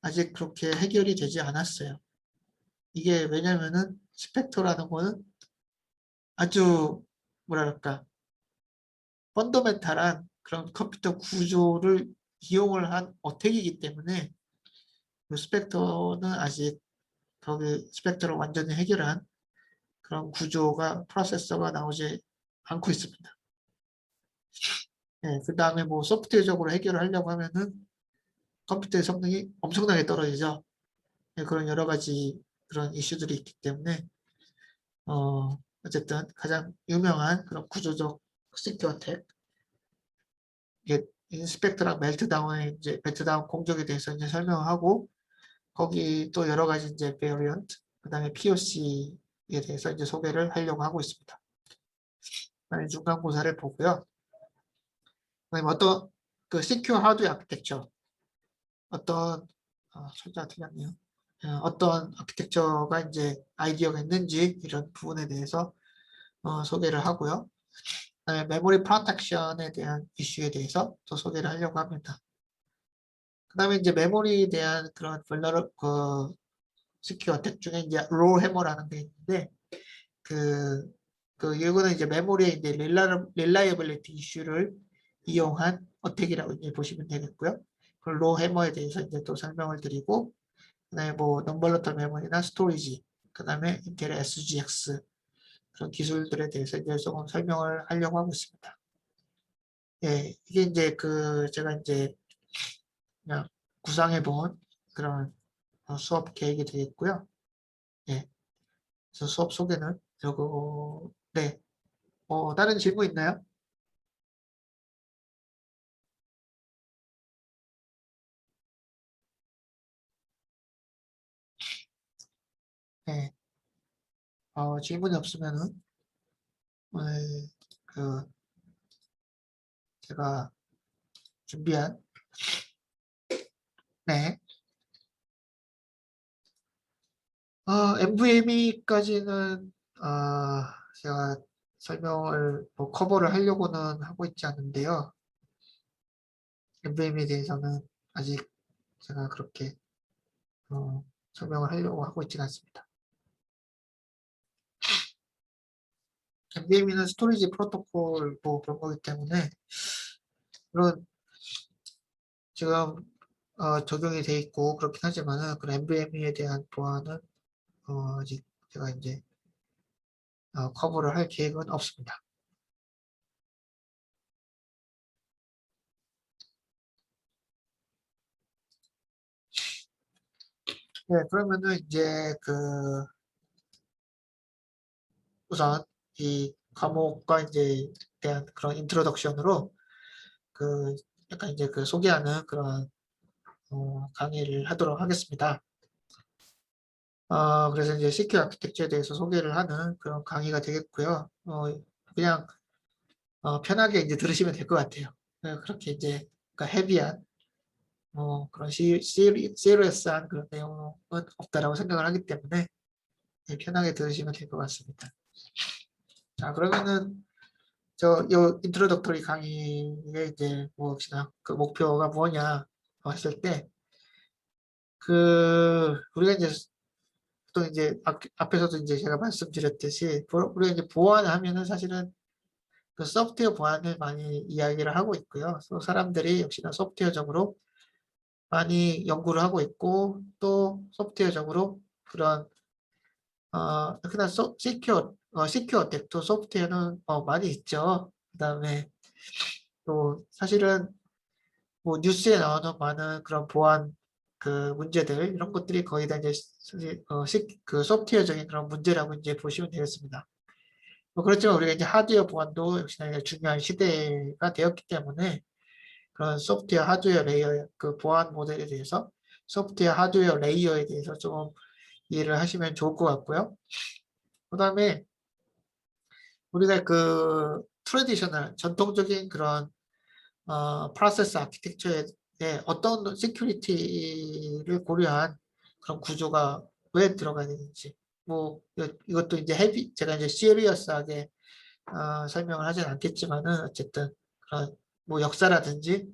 아직 그렇게 해결이 되지 않았어요. 이게 왜냐면은 스펙터라는 거는 아주 뭐랄까 펀더멘탈한 그런 컴퓨터 구조를 이용을 한 어택이기 때문에 그 스펙터는 아직 거기 스펙터를 완전히 해결한 그런 구조가 프로세서가 나오지 않고 있습니다. 네, 그 다음에 뭐 소프트웨어적으로 해결을 하려고 하면은 컴퓨터의 성능이 엄청나게 떨어지죠. 네, 그런 여러 가지 그런 이슈들이 있기 때문에 어쨌든 가장 유명한 그런 구조적 시큐어 어택 이게 인스펙터랑 멜트다운의 이제 멜트다운 공격에 대해서 이제 설명하고 거기 또 여러 가지 이제 베리언트 그다음에 POC에 대해서 이제 소개를 하려고 하고 있습니다. 그다음에 중간고사를 보고요. 그다음에 어떤 그 시큐어 하드웨어 아키텍처 어떤 철자 틀렸네요. 어떤 아키텍처가 이제 아이디어가 있는지 이런 부분에 대해서 소개를 하고요. 그다음에 메모리 프로텍션에 대한 이슈에 대해서 또 소개를 하려고 합니다. 그다음에 이제 메모리에 대한 그런 스퀘어 어택 중에 이제 로 해머라는 게 있는데 그, 이거는 이제 메모리의 이제 릴라이어빌리티 이슈를 이용한 어택이라고 이제 보시면 되겠고요. 로 해머에 대해서 이제 또 설명을 드리고 그다음에 뭐 넘버러터 메모리나 스토리지 그다음에 인텔의 SGX 그런 기술들에 대해서 이제 조금 설명을 하려고 하고 있습니다. 예, 이게 이제 제가 이제 그냥 구상해 본 그런 수업 계획이 되겠고요. 예, 그래서 수업 소개는 저거 네, 다른 질문 있나요? 네, 질문이 없으면은 오늘 그 제가 준비한 네, MVME까지는 제가 설명을 뭐 커버를 하려고는 하고 있지 않은데요. MVM에 대해서는 아직 제가 그렇게 설명을 하려고 하고 있지는 않습니다. MVMe는 스토리지 프로토콜 뭐 그런 거기 때문에 물론 지금 적용이 돼 있고 그렇긴 하지만은 그 MVMe에 대한 보안은 아직 제가 이제 커버를 할 계획은 없습니다. 네, 그러면은 이제 우선 이 과목과 이제 대한 그런 인트로덕션으로 그 약간 이제 소개하는 그런 강의를 하도록 하겠습니다. 그래서 이제 시큐어 아키텍처에 대해서 소개를 하는 그런 강의가 되겠고요. 그냥 편하게 이제 들으시면 될 것 같아요. 그렇게 이제 그러니까 헤비한 그런 시리어스한 그런 내용은 없다라고 생각을 하기 때문에 편하게 들으시면 될 것 같습니다. 자, 그러면은 요 인트로덕터리 강의의 이제 무엇이나 그 목표가 뭐냐 했을 때 우리가 이제 또 이제 앞에서도 이제 제가 말씀드렸듯이 우리가 이제 보완하면은 사실은 그 소프트웨어 보안을 많이 이야기를 하고 있고요. 또 사람들이 역시나 소프트웨어적으로 많이 연구를 하고 있고 또 소프트웨어적으로 그런 특히나 시큐어 어택도 소프트웨어는 많이 있죠. 그다음에 또 사실은 뭐 뉴스에 나오는 많은 그런 보안 그 문제들 이런 것들이 거의 다 이제 그 소프트웨어적인 그런 문제라고 이제 보시면 되겠습니다. 뭐 그렇지만 우리가 이제 하드웨어 보안도 역시나 이제 중요한 시대가 되었기 때문에 그런 소프트웨어 하드웨어 레이어 그 보안 모델에 대해서 소프트웨어 하드웨어 레이어에 대해서 좀 이해를 하시면 좋을 것 같고요. 그다음에 우리가 그 트래디셔널 전통적인 그런 프로세스 아키텍처에 어떤 시큐리티를 고려한 그런 구조가 왜 들어가야 되는지 뭐 이것도 이제 제가 이제 시리어스하게 설명을 하진 않겠지만은 어쨌든 그런 뭐 역사라든지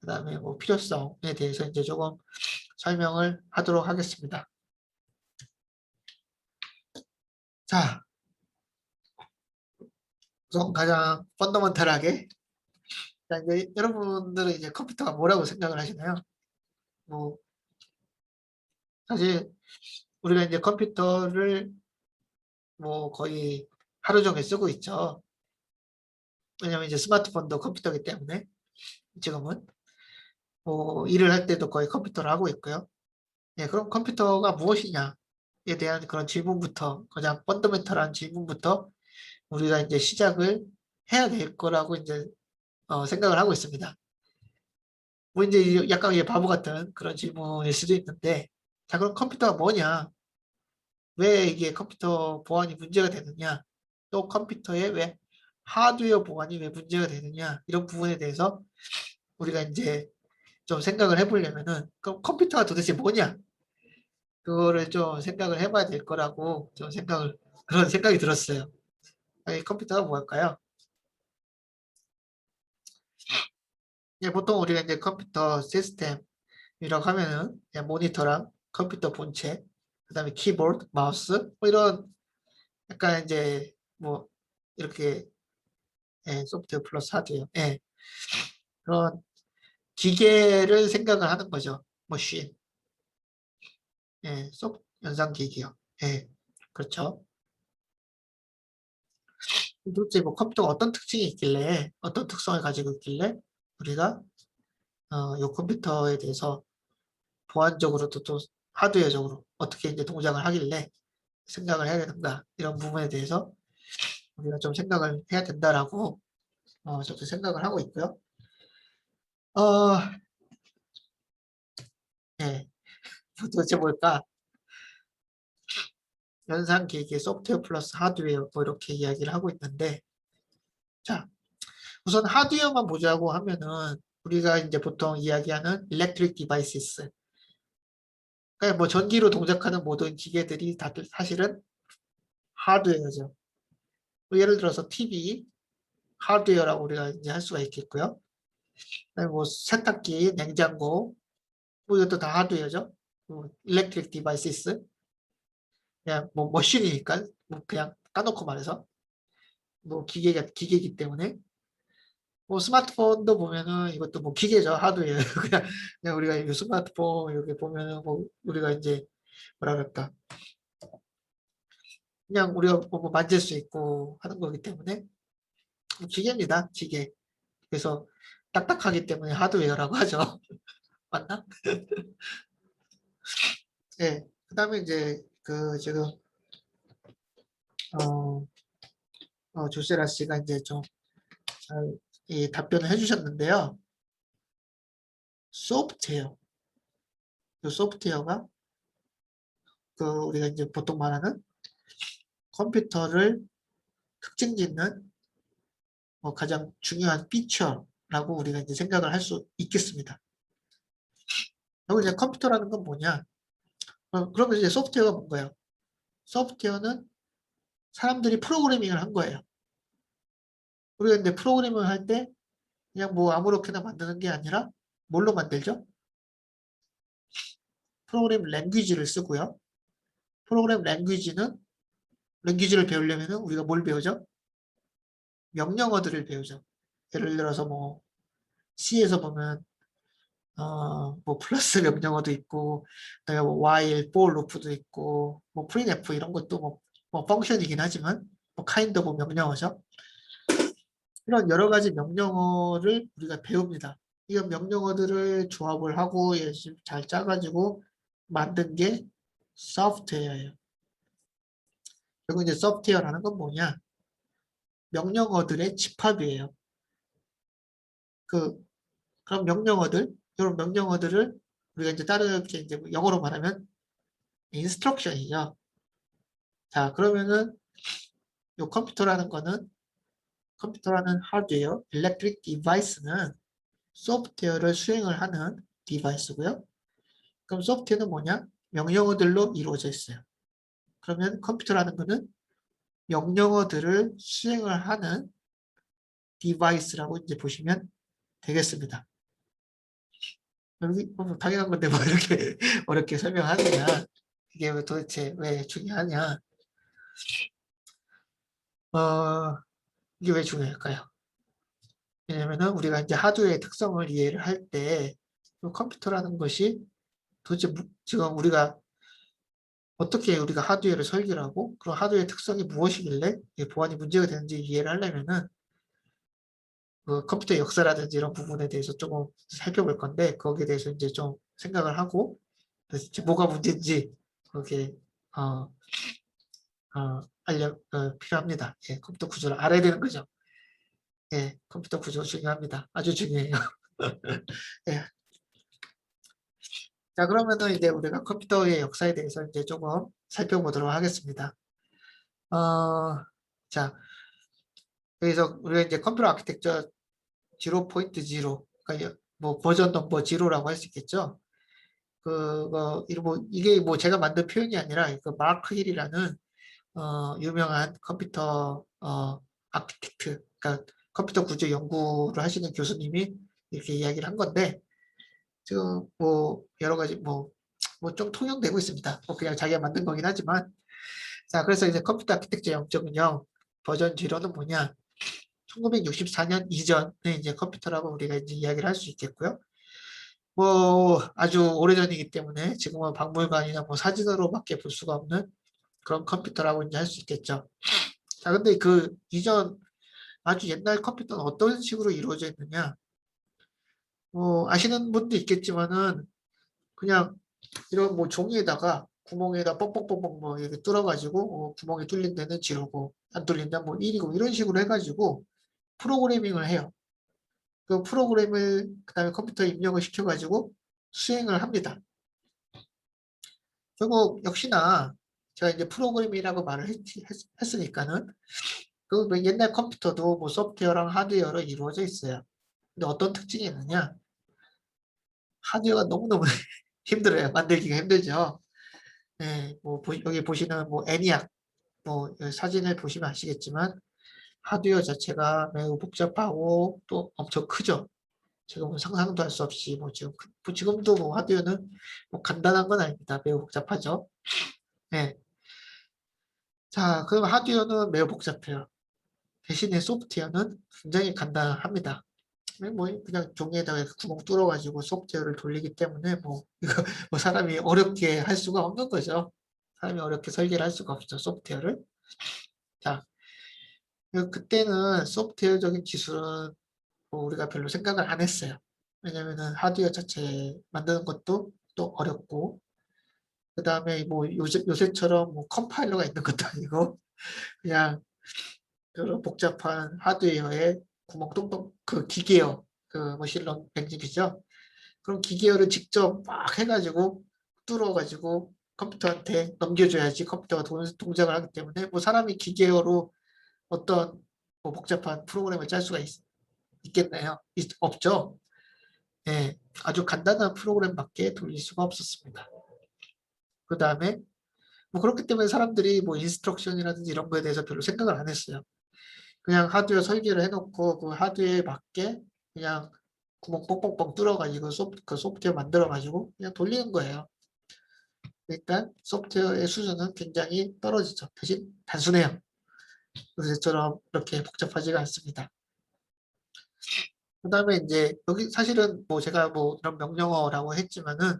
그다음에 뭐 필요성에 대해서 이제 조금 설명을 하도록 하겠습니다. 자, 우선 가장 펀더먼탈하게 이제 여러분들은 이제 컴퓨터가 뭐라고 생각을 하시나요? 뭐 사실 우리가 이제 컴퓨터를 뭐 거의 하루 종일 쓰고 있죠. 왜냐면 이제 스마트폰도 컴퓨터이기 때문에 지금은 뭐 일을 할 때도 거의 컴퓨터를 하고 있고요. 네, 그럼 컴퓨터가 무엇이냐에 대한 그런 질문부터 가장 펀더멘털한 질문부터 우리가 이제 시작을 해야 될 거라고 이제 생각을 하고 있습니다. 뭐 이제 약간 이게 바보 같은 그런 질문일 수도 있는데, 자 그럼 컴퓨터가 뭐냐? 왜 이게 컴퓨터 보안이 문제가 되느냐? 또 컴퓨터의 왜 하드웨어 보안이 왜 문제가 되느냐? 이런 부분에 대해서 우리가 이제 좀 생각을 해보려면은 그럼 컴퓨터가 도대체 뭐냐? 그거를 좀 생각을 해봐야 될 거라고 좀 그런 생각이 들었어요. 아니, 컴퓨터가 뭐일까요? 보통 우리가 이제 컴퓨터 시스템이라고 하면은 그냥 모니터랑 컴퓨터 본체, 그다음에 키보드, 마우스 뭐 이런 약간 이제 뭐 이렇게 소프트웨어 플러스 하드웨어 그런 기계를 생각을 하는 거죠. 머신, 연상 기기요. 그렇죠. 도대체 뭐 컴퓨터가 어떤 특징이 있길래 어떤 특성을 가지고 있길래 우리가 이 컴퓨터에 대해서 보안적으로도 또 하드웨어적으로 어떻게 이제 동작을 하길래 생각을 해야 되는가 이런 부분에 대해서 우리가 좀 생각을 해야 된다라고 저도 생각을 하고 있고요. 어, 예, 도대체 뭘까? 연산 계획의 소프트웨어 플러스 하드웨어 뭐 이렇게 이야기를 하고 있는데, 자 우선 하드웨어만 보자고 하면은 우리가 이제 보통 이야기하는 electric devices, 그러니까 뭐 전기로 동작하는 모든 기계들이 다들 사실은 하드웨어죠. 뭐 예를 들어서 TV 하드웨어라고 우리가 이제 할 수가 있겠고요. 뭐 세탁기, 냉장고 뭐 이것도 다 하드웨어죠. 뭐 electric devices 그냥 뭐 머신이니까 뭐 그냥 까놓고 말해서 뭐 기계이기 때문에 뭐 스마트폰도 보면은 이것도 뭐 기계죠. 하드웨어. 그냥 우리가 이 스마트폰 이렇게 보면은 뭐 우리가 이제 뭐라 그럴까 그냥 우리가 뭐 만질 수 있고 하는 거기 때문에 기계입니다. 기계. 그래서 딱딱하기 때문에 하드웨어라고 하죠. 맞나? 네. 그다음에 이제 그 지금 어, 조세라 씨가 이제 좀 잘 답변을 해주셨는데요. 소프트웨어. 그 소프트웨어가 그 우리가 이제 보통 말하는 컴퓨터를 특징 짓는 가장 중요한 피처라고 우리가 이제 생각을 할 수 있겠습니다. 결국 이제 컴퓨터라는 건 뭐냐? 그러면 이제 소프트웨어가 뭔가요? 소프트웨어는 사람들이 프로그래밍을 한 거예요. 우리가 이제 프로그래밍을 할 때 그냥 뭐 아무렇게나 만드는 게 아니라 뭘로 만들죠? 프로그램 랭귀지를 쓰고요. 프로그램 랭귀지를 배우려면 우리가 뭘 배우죠? 명령어들을 배우죠. 예를 들어서 뭐 C에서 보면 뭐 플러스 명령어도 있고, 그다음에 뭐 while, for loop도 있고, 뭐 printf 이런 것도 뭐 펑션이긴 하지만 뭐 kind of 명령어죠. 이런 여러 가지 명령어를 우리가 배웁니다. 이런 명령어들을 조합을 하고 열심히 잘 짜가지고 만든 게 소프트웨어예요. 그리고 이제 소프트웨어라는 건 뭐냐? 명령어들의 집합이에요. 그런 명령어들, 이런 명령어들을 우리가 이제 다르게 이제 영어로 말하면 인스트럭션이죠. 자, 그러면은 이 컴퓨터라는 하드웨어, 일렉트릭 디바이스는 소프트웨어를 수행을 하는 디바이스고요. 그럼 소프트웨어는 뭐냐? 명령어들로 이루어져 있어요. 그러면 컴퓨터라는 거는 명령어들을 수행을 하는 디바이스라고 이제 보시면 되겠습니다. 여기 당연한 건데 뭐 이렇게 어렵게 설명하느냐? 이게 도대체 왜 중요하냐? 이게 왜 중요할까요? 왜냐면은 우리가 이제 하드웨어의 특성을 이해를 할 때 컴퓨터라는 것이 도대체 지금 어떻게 우리가 하드웨어를 설계를 하고 그런 하드웨어의 특성이 무엇이길래 보안이 문제가 되는지 이해를 하려면은 그 컴퓨터 역사라든지 이런 부분에 대해서 조금 살펴볼 건데 거기에 대해서 이제 좀 생각을 하고 뭐가 문제인지 그렇게 어, 필요합니다. 예, 컴퓨터 구조를 알아야 되는 거죠. 예, 컴퓨터 구조 중요합니다. 아주 중요해요. 예. 자, 그러면은 이제 우리가 컴퓨터의 역사에 대해서 이제 조금 살펴보도록 하겠습니다. 자, 여기서 우리가 이제 컴퓨터 아키텍처 0.0, 그러니까 뭐 버전 넘버 0라고 할 수 있겠죠. 이게 뭐 제가 만든 표현이 아니라 그 마크 힐이라는 유명한 컴퓨터 아키텍트, 그러니까 컴퓨터 구조 연구를 하시는 교수님이 이렇게 이야기를 한 건데 지금 뭐 여러 가지 뭐 좀 통용되고 있습니다. 뭐 그냥 자기가 만든 거긴 하지만 자 그래서 이제 컴퓨터 아키텍처 0.0 버전 0는 뭐냐? 1964년 이전의 이제 컴퓨터라고 우리가 이제 이야기를 할 수 있겠고요. 뭐 아주 오래전이기 때문에 지금은 박물관이나 뭐 사진으로밖에 볼 수가 없는 그런 컴퓨터라고 이제 할 수 있겠죠. 자, 근데 그 이전 아주 옛날 컴퓨터는 어떤 식으로 이루어져 있느냐? 뭐 아시는 분도 있겠지만은 그냥 이런 뭐 종이에다가 구멍에다 뻑뻑뻑뻑 뭐 이렇게 뚫어가지고 구멍이 뚫린 데는 지르고 안 뚫린 데는 뭐 1이고 이런 식으로 해가지고 프로그래밍을 해요. 그 프로그램을 그다음에 컴퓨터에 입력을 시켜가지고 수행을 합니다. 결국 역시나 제가 이제 프로그램이라고 말을 했으니까는 그 옛날 컴퓨터도 뭐 소프트웨어랑 하드웨어로 이루어져 있어요. 근데 어떤 특징이 있느냐? 하드웨어가 너무너무 힘들어요. 만들기가 힘들죠. 네, 뭐 여기 보시는 뭐 애니악 뭐 사진을 보시면 아시겠지만 하드웨어 자체가 매우 복잡하고 또 엄청 크죠. 지금은 상상도 할 수 없이 지금도 뭐 하드웨어는 뭐 간단한 건 아닙니다. 매우 복잡하죠. 네. 자, 그럼 하드웨어는 매우 복잡해요. 대신에 소프트웨어는 굉장히 간단합니다. 뭐 그냥 종이에다가 구멍 뚫어가지고 소프트웨어를 돌리기 때문에 뭐 이거 뭐 사람이 어렵게 할 수가 없는 거죠. 사람이 어렵게 설계를 할 수가 없죠. 소프트웨어를. 자, 그때는 소프트웨어적인 기술은 뭐 우리가 별로 생각을 안 했어요. 왜냐면은 하드웨어 자체 만드는 것도 또 어렵고 그 다음에 뭐 요새처럼 뭐 컴파일러가 있는 것도 아니고 그냥 그런 복잡한 하드웨어에 구멍 똥똥 그 기계어 그 머신러닝이죠. 그럼 기계어를 직접 막 해가지고 뚫어가지고 컴퓨터한테 넘겨줘야지 컴퓨터가 동작을 하기 때문에 뭐 사람이 기계어로 어떤 뭐 복잡한 프로그램을 짤 수가 있겠나요? 없죠. 예, 아주 간단한 프로그램밖에 돌릴 수가 없었습니다. 그 다음에 뭐 그렇기 때문에 사람들이 뭐 인스트럭션이라든지 이런 거에 대해서 별로 생각을 안 했어요. 그냥 하드웨어 설계를 해놓고 그 하드웨어에 맞게 그냥 구멍 뻥뻥뻥 뚫어가지고 그 소프트웨어 만들어가지고 그냥 돌리는 거예요. 그러니까 소프트웨어의 수준은 굉장히 떨어지죠. 대신 단순해요. 요새처럼 이렇게 복잡하지가 않습니다. 그 다음에 이제 여기 사실은 뭐 제가 뭐 이런 명령어라고 했지만은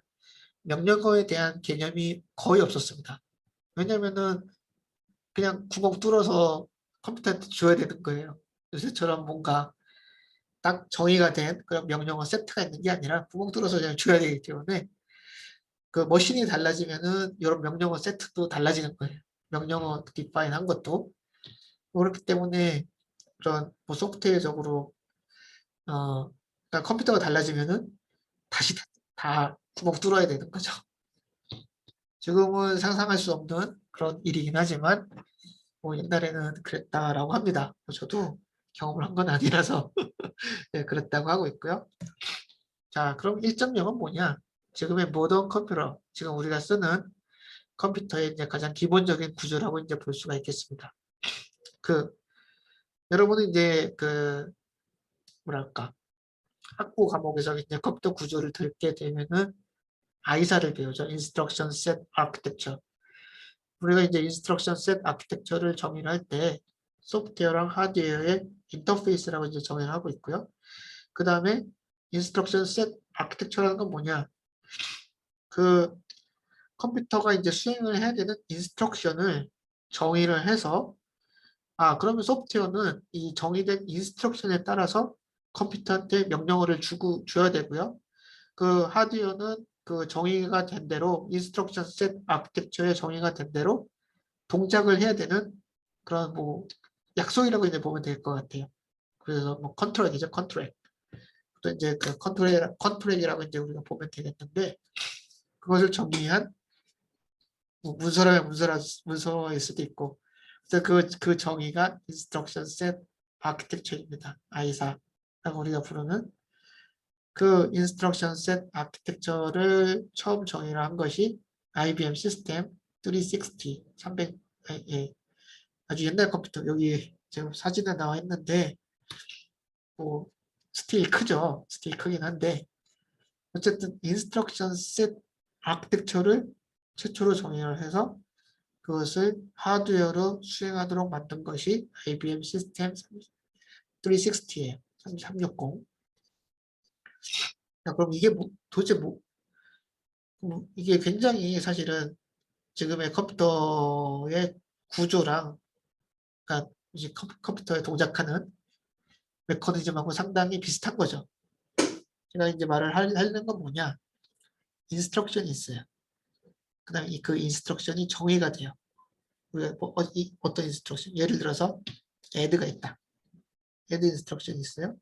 명령어에 대한 개념이 거의 없었습니다. 왜냐면은 그냥 구멍 뚫어서 컴퓨터한테 줘야 되는 거예요. 요새처럼 뭔가 딱 정의가 된 그런 명령어 세트가 있는 게 아니라 구멍 뚫어서 그냥 줘야 되기 때문에 그 머신이 달라지면은 이런 명령어 세트도 달라지는 거예요. 명령어 디파인 한 것도. 그렇기 때문에 그런 뭐 소프트웨어적으로 그러니까 컴퓨터가 달라지면은 다시 다 구멍 뚫어야 되는 거죠. 지금은 상상할 수 없는 그런 일이긴 하지만 뭐 옛날에는 그랬다라고 합니다. 저도 경험을 한 건 아니라서 네, 그랬다고 하고 있고요. 자, 그럼 1.0은 뭐냐? 지금의 모던 컴퓨터, 지금 우리가 쓰는 컴퓨터의 이제 가장 기본적인 구조라고 이제 볼 수가 있겠습니다. 그 여러분은 이제 그 뭐랄까 학부 과목에서 이제 컴퓨터 구조를 듣게 되면은 아이사를 배우죠. Instruction Set Architecture. 우리가 이제 Instruction Set Architecture를 정의를 할 때 소프트웨어랑 하드웨어의 인터페이스라고 이제 정의를 하고 있고요. 그 다음에 Instruction Set Architecture라는 건 뭐냐? 그 컴퓨터가 이제 수행을 해야 되는 인스트럭션을 정의를 해서 그러면 소프트웨어는 이 정의된 인스트럭션에 따라서 컴퓨터한테 명령어를 줘야 되고요. 그 하드웨어는 그 정의가 된 대로 인스트럭션 셋 아키텍처에 정의가 된 대로 동작을 해야 되는 그런 뭐 약속이라고 이제 보면 될 것 같아요. 그래서 뭐 컨트랙이죠, 컨트랙. 또 이제 그 컨트랙이라고 이제 우리가 보면 되겠는데 그것을 정의한 뭐 문서라면 문서일 수도 있고 그래서 그 정의가 인스트럭션 셋 아키텍처입니다. 아이사라고 우리가 부르는 그 인스트럭션 셋 아키텍처를 처음 정의를 한 것이 IBM 시스템 360, 300, 예, 아주 옛날 컴퓨터 여기 지금 사진에 나와 있는데 뭐 스틸 크죠. 스틸 크긴 한데 어쨌든 인스트럭션 셋 아키텍처를 최초로 정의를 해서 그것을 하드웨어로 수행하도록 만든 것이 IBM 시스템 360예요. 360. 자, 그럼 이게 도대체 이게 굉장히 사실은 지금의 컴퓨터의 구조랑, 그러니까 이제 컴퓨터에 동작하는 메커니즘하고 상당히 비슷한 거죠. 제가 이제 말을 하려는 건 뭐냐? 인스트럭션이 있어요. 그 다음에 그 인스트럭션이 정의가 돼요. 어떤 인스트럭션? 예를 들어서 add가 있다. add 인스트럭션이 있어요.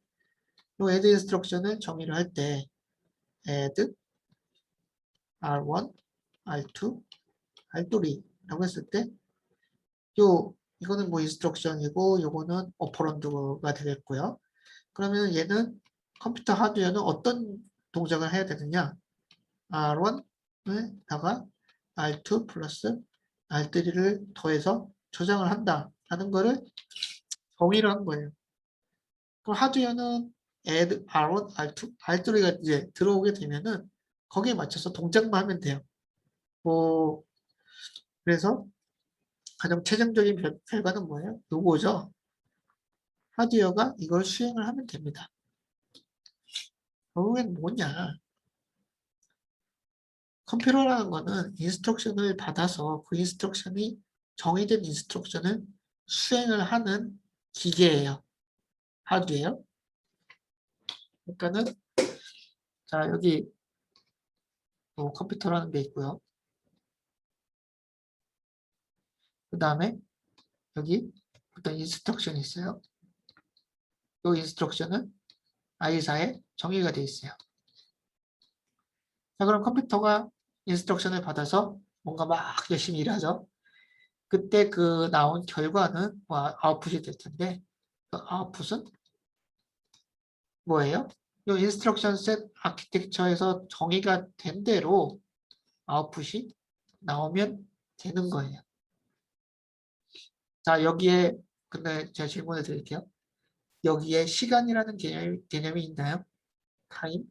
이 add 인스트럭션을 정의를 할 때 add R1, R2, R3라고 했을 때 이거는 뭐 인스트럭션이고 요거는 오퍼런드가 되겠고요. 그러면 얘는 컴퓨터 하드웨어는 어떤 동작을 해야 되느냐? R1에다가 R2 플러스 R3를 더해서 저장을 한다 하는 거를 정의를 한 거예요. 그럼 하드웨어는 add R1, R2, R3가 이제 들어오게 되면은 거기에 맞춰서 동작만 하면 돼요. 뭐 그래서 가장 최종적인 결과는 뭐예요? 요거죠. 하드웨어가 이걸 수행을 하면 됩니다. 결국엔 뭐냐? 컴퓨터라는 거는 인스트럭션을 받아서 그 인스트럭션이 정의된 인스트럭션을 수행을 하는 기계예요. 하드웨어. 그러니까는 자 여기 컴퓨터라는 게 있고요. 그 다음에 여기 어떤 인스트럭션이 있어요. 이 인스트럭션은 아이사에 정의가 되어 있어요. 자 그럼 컴퓨터가 인스트럭션을 받아서 뭔가 막 열심히 일하죠. 그때 그 나온 결과는 뭐 아웃풋이 될 텐데 그 아웃풋은 뭐예요? 이 인스트럭션 셋 아키텍처에서 정의가 된 대로 아웃풋이 나오면 되는 거예요. 자, 여기에 근데 제가 질문을 드릴게요. 여기에 시간이라는 개념이 있나요? 타임?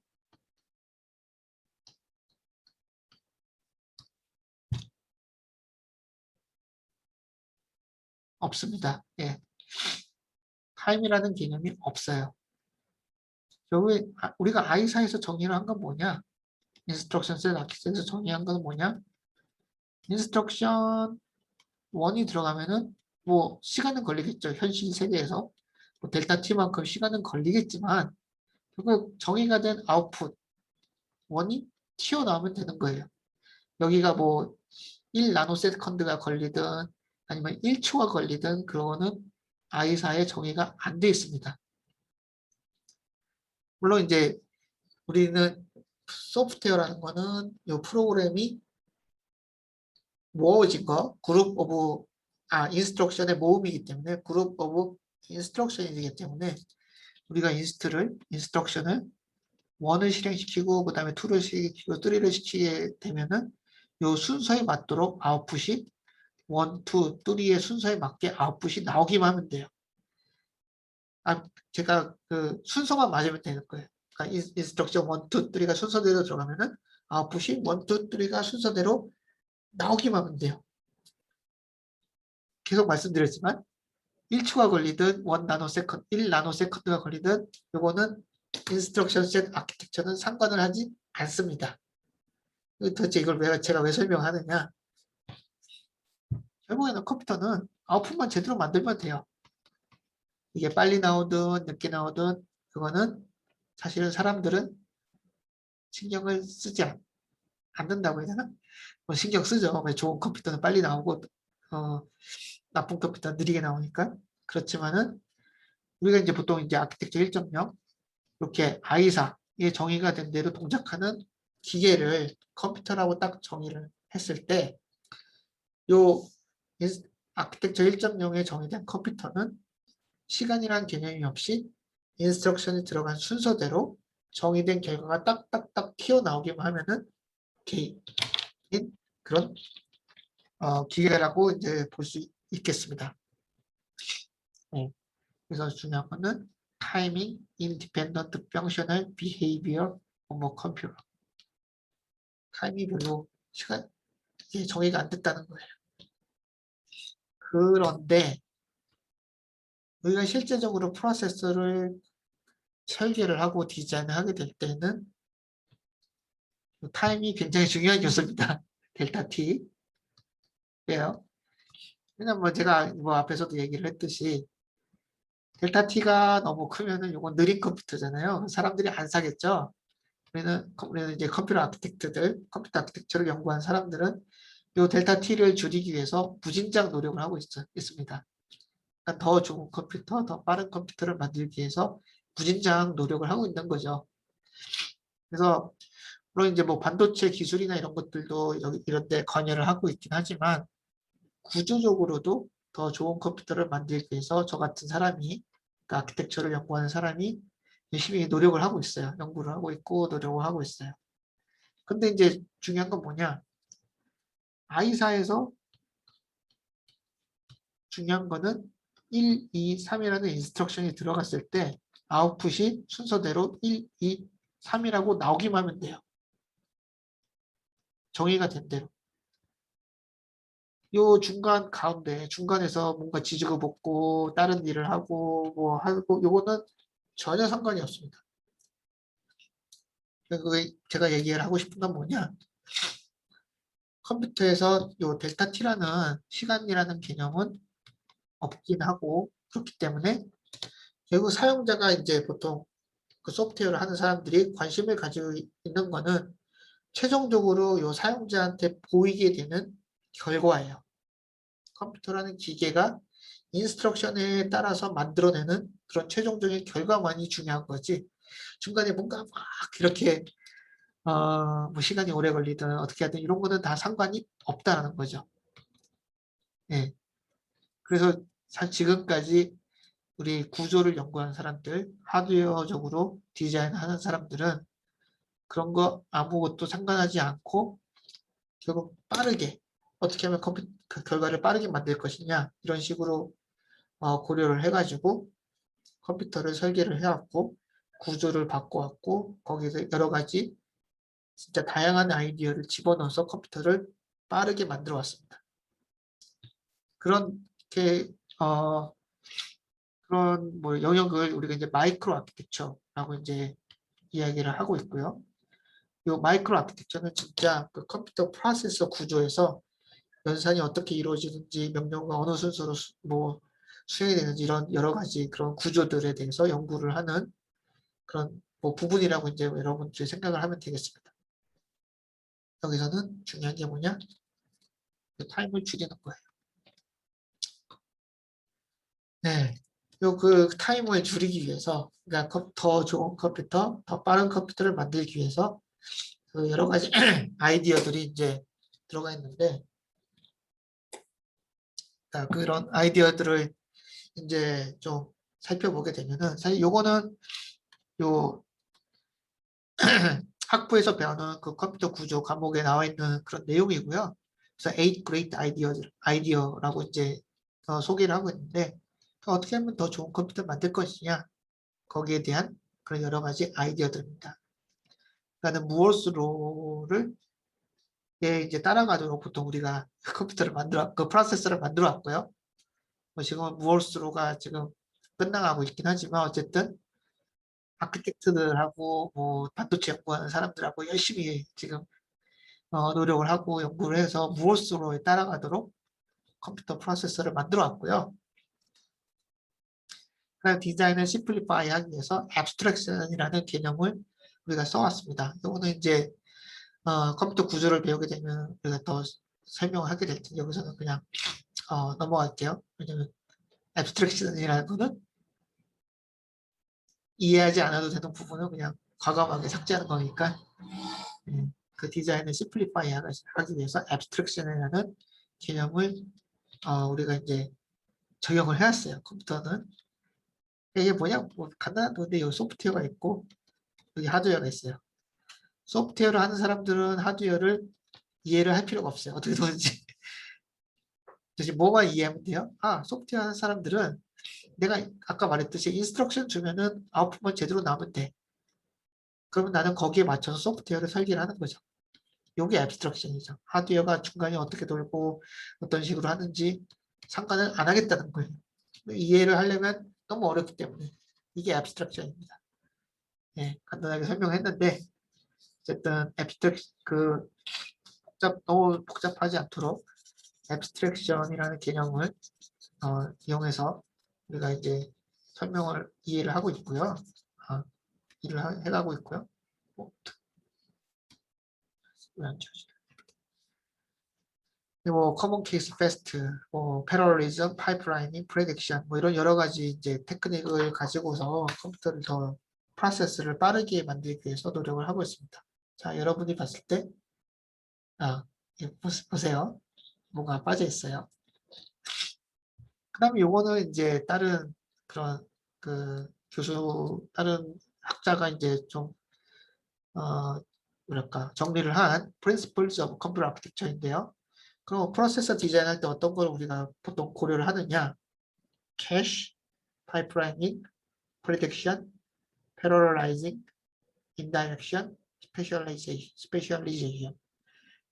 없습니다. 예. 타임이라는 개념이 없어요. 여기 우리가 아이사에서 정의를 한 건 뭐냐? 인스트럭션 셋 아키텍처에서 정의한 건 뭐냐? 인스트럭션 1이 들어가면은 뭐 시간은 걸리겠죠. 현실 세계에서 뭐 델타 t만큼 시간은 걸리겠지만 결국 정의가 된 아웃풋 1이 튀어나오면 되는 거예요. 여기가 뭐 1나노세컨드가 걸리든 아니면 1초가 걸리든 그거는 아이사의 정의가 안 돼 있습니다. 물론 이제 우리는 소프트웨어라는 거는 이 프로그램이 모아진 거 그룹 오브 인스트럭션의 모음이기 때문에 그룹 오브 인스트럭션이기 때문에 우리가 인스트럭션을 1을 실행시키고 그 다음에 2를 실행시키고 3를 시키게 되면은 요 순서에 맞도록 아웃풋이 1, 2, 3의 순서에 맞게 아웃풋이 나오기만 하면 돼요. 제가 그 순서만 맞으면 되는 거예요. 그러니까 인스트럭션 1, 2, 3가 순서대로 들어가면은 아웃풋이 1, 2, 3가 순서대로 나오기만 하면 돼요. 계속 말씀드렸지만 1초가 걸리든 1나노세컨드가 걸리든 요거는 인스트럭션 셋 아키텍처는 상관을 하지 않습니다. 도대체 이걸 제가 왜 설명하느냐? 결국에는 컴퓨터는 아웃풋만 제대로 만들면 돼요. 이게 빨리 나오든 늦게 나오든 그거는 사실은 사람들은 신경을 쓰지 않는다고 해야 되나? 뭐 신경 쓰죠. 왜 좋은 컴퓨터는 빨리 나오고 나쁜 컴퓨터는 느리게 나오니까. 그렇지만은 우리가 이제 보통 이제 아키텍처 1.0 이렇게 아이사의 정의가 된 대로 동작하는 기계를 컴퓨터라고 딱 정의를 했을 때 요 아키텍처 1.0에 정의된 컴퓨터는 시간이란 개념이 없이 인스트럭션이 들어간 순서대로 정의된 결과가 딱딱딱 튀어나오기만 하면은 개인 그런 기계라고 이제 볼 수 있겠습니다. 네. 그래서 중요한 거는 타이밍 인디펜던트 펑셔널 비헤이비어 오버 컴퓨터. 타임이 별로 시간 이게 정의가 안 됐다는 거예요. 그런데 우리가 실제적으로 프로세서를 설계를 하고 디자인을 하게 될 때는 타임이 굉장히 중요한 요소입니다. 델타 T. 왜요? 왜냐면 뭐 제가 뭐 앞에서도 얘기를 했듯이 델타 T가 너무 크면은 이건 느린 컴퓨터잖아요. 사람들이 안 사겠죠. 우리는 이제 컴퓨터 아키텍처를 연구한 사람들은 이 델타 T를 줄이기 위해서 무진장 노력을 하고 있습니다. 그러니까 더 좋은 컴퓨터, 더 빠른 컴퓨터를 만들기 위해서 무진장 노력을 하고 있는 거죠. 그래서 물론 이제 뭐 반도체 기술이나 이런 것들도 이런 데 관여를 하고 있긴 하지만 구조적으로도 더 좋은 컴퓨터를 만들기 위해서 저 같은 사람이 그러니까 아키텍처를 연구하는 사람이 열심히 노력을 하고 있어요. 연구를 하고 있고 노력을 하고 있어요. 근데 이제 중요한 건 뭐냐? 아이사에서 중요한 거는 1, 2, 3이라는 인스트럭션이 들어갔을 때 아웃풋이 순서대로 1, 2, 3이라고 나오기만 하면 돼요. 정의가 된 대로. 요 중간 가운데 중간에서 뭔가 지지고 볶고 다른 일을 하고 뭐 하고 요거는 전혀 상관이 없습니다. 제가 얘기를 하고 싶은 건 뭐냐? 컴퓨터에서 요 델타 T라는 시간이라는 개념은 없긴 하고 그렇기 때문에 결국 사용자가 이제 보통 그 소프트웨어를 하는 사람들이 관심을 가지고 있는 거는 최종적으로 요 사용자한테 보이게 되는 결과예요. 컴퓨터라는 기계가 인스트럭션에 따라서 만들어내는 그런 최종적인 결과만이 중요한 거지. 중간에 뭔가 막 이렇게 뭐 시간이 오래 걸리든 어떻게 하든 이런 거는 다 상관이 없다는 거죠. 예. 그래서 지금까지 우리 구조를 연구하는 사람들, 하드웨어적으로 디자인하는 사람들은 그런 거 아무것도 상관하지 않고 결국 빠르게 어떻게 하면 그 결과를 빠르게 만들 것이냐 이런 식으로 고려를 해가지고 컴퓨터를 설계를 해왔고 구조를 바꿔왔고 거기서 여러 가지 진짜 다양한 아이디어를 집어넣어서 컴퓨터를 빠르게 만들어 왔습니다. 그렇게 그런 뭐 영역을 우리가 이제 마이크로 아키텍처라고 이제 이야기를 하고 있고요. 이 마이크로 아키텍처는 진짜 그 컴퓨터 프로세서 구조에서 연산이 어떻게 이루어지는지 명령어가 어느 순서로 뭐 수행이 되는지 이런 여러 가지 그런 구조들에 대해서 연구를 하는 그런 뭐 부분이라고 이제 여러분들이 생각을 하면 되겠습니다. 여기서는 중요한 게 뭐냐? 타임을 줄이는 거예요. 네. 그 타임을 줄이기 위해서, 그러니까 더 좋은 컴퓨터, 더 빠른 컴퓨터를 만들기 위해서 그 여러 가지 아이디어들이 이제 들어가 있는데, 그런 아이디어들을 이제 좀 살펴보게 되면은, 사실 요거는 요 학부에서 배우는 그 컴퓨터 구조 과목에 나와 있는 그런 내용이고요. 그래서 Eight Great Idea라고 이제 소개를 하고 있는데, 어떻게 하면 더 좋은 컴퓨터를 만들 것이냐, 거기에 대한 그런 여러 가지 아이디어들입니다. 그러니까 무엇으로를 이제 따라가도록 보통 우리가 컴퓨터를 그 프로세서를 만들어 왔고요. 지금은 무엇으로가 지금 끝나가고 있긴 하지만 어쨌든 아키텍트들하고 뭐 반도체 연구하는 사람들하고 열심히 지금 노력을 하고 연구를 해서 무엇으로에 따라가도록 컴퓨터 프로세서를 만들어 왔고요. 그다음 디자인을 심플리파이 하기 위해서 abstraction이라는 개념을 우리가 써왔습니다. 이거는 이제 컴퓨터 구조를 배우게 되면 우리가 더 설명을 하게 될 텐데 여기서는 그냥 넘어갈게요. 왜냐면 abstraction이라는 거는 이해하지 않아도 되는 부분은 그냥 과감하게 삭제하는 거니까 그 디자인을 심플리파이 하기 위해서 abstraction이라는 개념을 우리가 이제 적용을 해왔어요. 컴퓨터는 이게 뭐냐? 뭐 간단한 건데 여기 소프트웨어가 있고 여기 하드웨어가 있어요. 소프트웨어를 하는 사람들은 하드웨어를 이해를 할 필요가 없어요. 어떻게 되는지. 대신 뭐만 이해하면 돼요? 소프트웨어 하는 사람들은 내가 아까 말했듯이 인스트럭션 주면은 아웃풋만 제대로 나오면 돼. 그러면 나는 거기에 맞춰서 소프트웨어를 설계를 하는 거죠. 이게 앱스트럭션이죠. 하드웨어가 중간에 어떻게 돌고 어떤 식으로 하는지 상관을 안 하겠다는 거예요. 이해를 하려면 너무 어렵기 때문에 이게 앱스트럭션입니다. 네, 간단하게 설명했는데 어쨌든 너무 복잡하지 않도록 앱스트랙션이라는 개념을 이용해서 우리가 이제 설명을 이해를 하고 있고요. 일을 해가고 있고요. 왜안 지워지냐? 뭐 커먼 케이스 패스트, 뭐 패러럴리즘, 파이프라이닝, 프레딕션 뭐 이런 여러 가지 이제 테크닉을 가지고서 컴퓨터를 더 프로세스를 빠르게 만들기 위해서 노력을 하고 있습니다. 자, 여러분이 봤을 때 보세요. 뭔가 빠져 있어요. 그다음에 요거는 이제 다른 그런 다른 학자가 이제 좀 뭐랄까 정리를 한 Principles of Computer Architecture인데요. 그럼 프로세서 디자인할 때 어떤 걸 우리가 보통 고려를 하느냐? 캐시, 파이프라이닝, 프리딕션, 패러럴라이징, 인다이렉션, 스페셜리제이션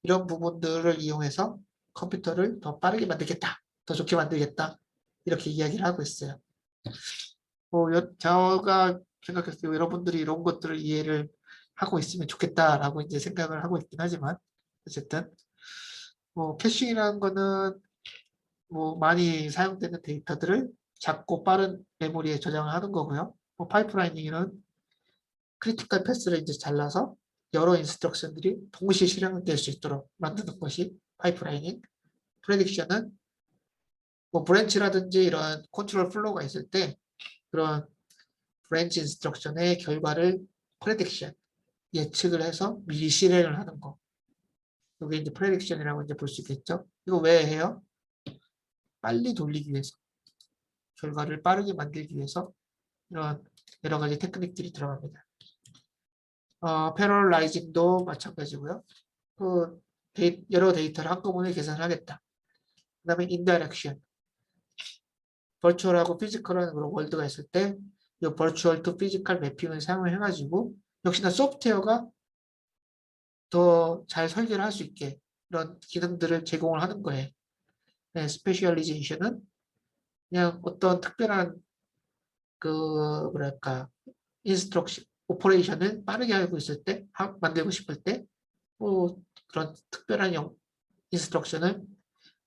이런 부분들을 이용해서 컴퓨터를 더 빠르게 만들겠다, 더 좋게 만들겠다 이렇게 이야기를 하고 있어요. 제가 생각했을 때 여러분들이 이런 것들을 이해를 하고 있으면 좋겠다라고 이제 생각을 하고 있긴 하지만 어쨌든 캐싱이라는 거는 많이 사용되는 데이터들을 작고 빠른 메모리에 저장을 하는 거고요. 파이프라이닝은 크리티컬 패스를 이제 잘라서 여러 인스트럭션들이 동시에 실행될 수 있도록 만드는 것이 파이프라이닝. 프레딕션은 브랜치라든지 이런 컨트롤 플로우가 있을 때 그런 브랜치 인스트럭션의 결과를 프레딕션, 예측을 해서 미리 실행을 하는 거. 이게 이제 프레딕션이라고 이제 볼 수 있겠죠. 이거 왜 해요? 빨리 돌리기 위해서. 결과를 빠르게 만들기 위해서 이런 여러 가지 테크닉들이 들어갑니다. 패러라이징도 마찬가지고요. 그 여러 데이터를 한꺼번에 계산하겠다. 그 다음에 인다이렉션, 버추얼하고 피지컬한 그런 월드가 있을 때 이 버추얼 투 피지컬 매핑을 사용을 해가지고 역시나 소프트웨어가 더 잘 설계를 할 수 있게 이런 기능들을 제공을 하는 거예요. 네, 스페셜리제이션은 그냥 어떤 특별한 그 뭐랄까 인스트럭션 오퍼레이션을 빠르게 알고 있을 때 만들고 싶을 때 그런 특별한 인스트럭션을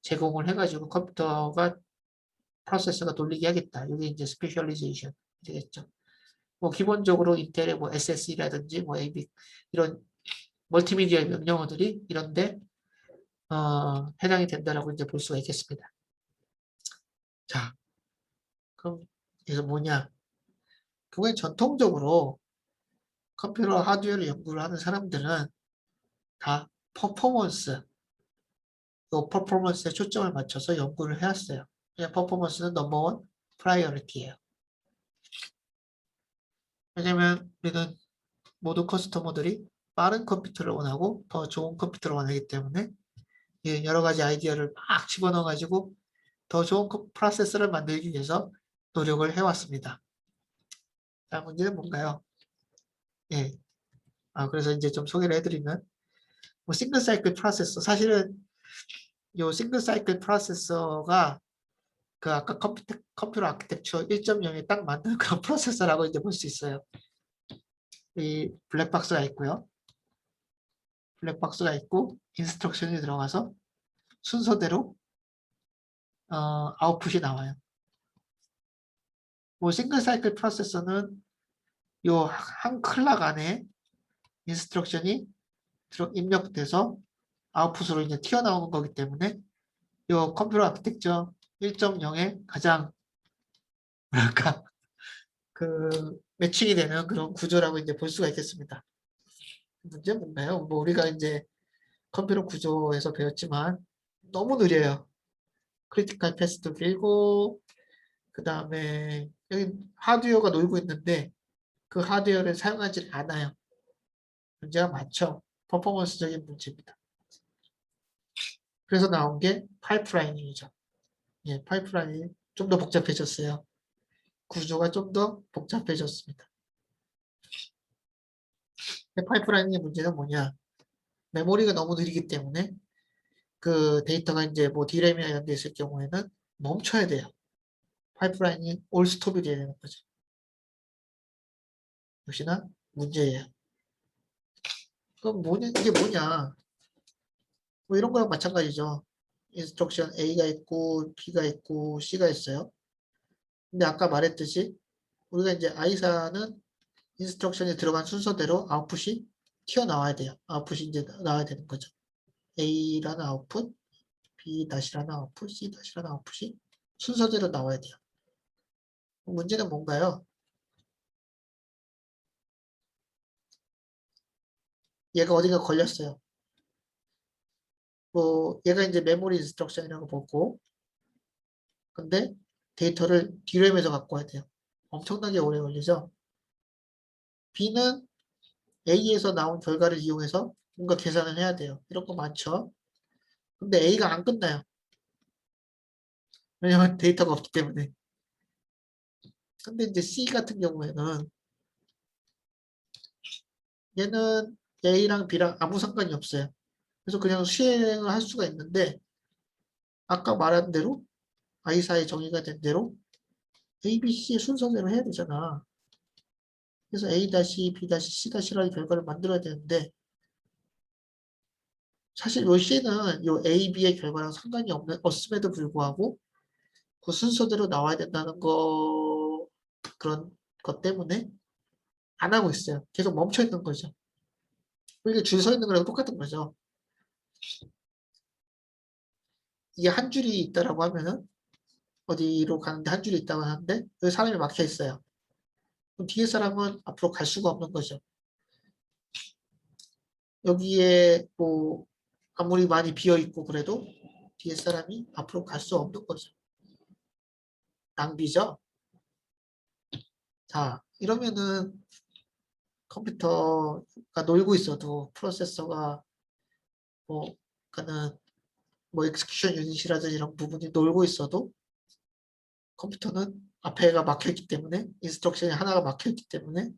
제공을 해가지고 컴퓨터가 프로세서가 돌리게 하겠다. 이게 이제 스페셜리제이션 되겠죠. 뭐 기본적으로 인텔의 뭐 SSE라든지 뭐 AB 이런 멀티미디어 명령어들이 이런데 해당이 된다라고 이제 볼 수가 있겠습니다. 자, 그럼 이게 뭐냐? 그게 전통적으로 컴퓨터 하드웨어를 연구를 하는 사람들은 다 퍼포먼스에 초점을 맞춰서 연구를 해왔어요. 그냥 퍼포먼스는 넘버원 프라이어리티예요. 왜냐면 우리는 모든 커스터머들이 빠른 컴퓨터를 원하고 더 좋은 컴퓨터를 원하기 때문에 여러 가지 아이디어를 막 집어넣어가지고 더 좋은 프로세서를 만들기 위해서 노력을 해왔습니다. 자, 문제는 뭔가요? 예. 그래서 이제 좀 소개를 해드리면 뭐 싱글 사이클 프로세서 사실은 요 싱글 사이클 프로세서가 그 아까 컴퓨터 아키텍처 1.0에 딱 맞는 그런 프로세서라고 이제 볼 수 있어요. 이 블랙박스가 있고요. 블랙박스가 있고 인스트럭션이 들어가서 순서대로 아웃풋이 나와요. 뭐 싱글 사이클 프로세서는 요 한 클락 안에 인스트럭션이 입력돼서 아웃풋으로 이제 튀어나오는 거기 때문에 요 컴퓨터 아키텍처 1.0의 가장 뭐랄까 그 매칭이 되는 그런 구조라고 이제 볼 수가 있겠습니다. 문제는 뭔가요? 뭐 우리가 이제 컴퓨터 구조에서 배웠지만 너무 느려요. 크리티컬 패스도 길고 그 다음에 여기 하드웨어가 놀고 있는데 그 하드웨어를 사용하지 않아요. 문제가 많죠. 퍼포먼스적인 문제입니다. 그래서 나온 게 파이프라이닝이죠. 예, 파이프라인이 좀 더 복잡해졌어요. 구조가 좀 더 복잡해졌습니다. 파이프라인의 문제는 뭐냐? 메모리가 너무 느리기 때문에 그 데이터가 이제 뭐 D램이나 이런 데 있을 경우에는 멈춰야 돼요. 파이프라인이 올스톱이 돼야 되는 거죠. 역시나 문제예요. 그럼 뭐냐, 이게 뭐냐? 뭐 이런 거랑 마찬가지죠. 인스트럭션 A가 있고 B가 있고 C가 있어요. 근데 아까 말했듯이 우리가 이제 I사는 인스트럭션이 들어간 순서대로 아웃풋이 튀어나와야 돼요. 아웃풋이 이제 나와야 되는 거죠. A라는 아웃풋, B-라는 아웃풋, C-라는 아웃풋이 순서대로 나와야 돼요. 문제는 뭔가요? 얘가 어디가 걸렸어요. 뭐 얘가 이제 메모리 인스트럭션이라고 보고 근데 데이터를 D램에서 갖고 와야 돼요. 엄청나게 오래 걸리죠. B는 A에서 나온 결과를 이용해서 뭔가 계산을 해야 돼요. 이런 거 많죠. 근데 A가 안 끝나요. 왜냐면 데이터가 없기 때문에. 근데 이제 C 같은 경우에는 얘는 A랑 B랑 아무 상관이 없어요. 그래서 그냥 수행을 할 수가 있는데 아까 말한 대로 I사의 정의가 된 대로 A, B, C의 순서대로 해야 되잖아. 그래서 A-, B-, C-라는 결과를 만들어야 되는데 사실 요 C는 요 A, B의 결과랑 상관이 없음에도 불구하고 그 순서대로 나와야 된다는 거 그런 것 때문에 안 하고 있어요. 계속 멈춰 있는 거죠. 이게 줄 서 있는 거랑 똑같은 거죠. 이게 한 줄이 있다라고 하면은 어디로 가는데 한 줄이 있다고 하는데 여기 사람이 막혀 있어요. 그럼 뒤에 사람은 앞으로 갈 수가 없는 거죠. 여기에 뭐 아무리 많이 비어 있고 그래도 뒤에 사람이 앞으로 갈 수 없는 거죠. 낭비죠. 자, 이러면은 컴퓨터가 놀고 있어도 프로세서가 뭐, 그는 뭐 execution 유닛이라든지 이런 부분이 놀고 있어도 컴퓨터는 앞에가 막혀있기 때문에 인스트럭션이 하나가 막혀있기 때문에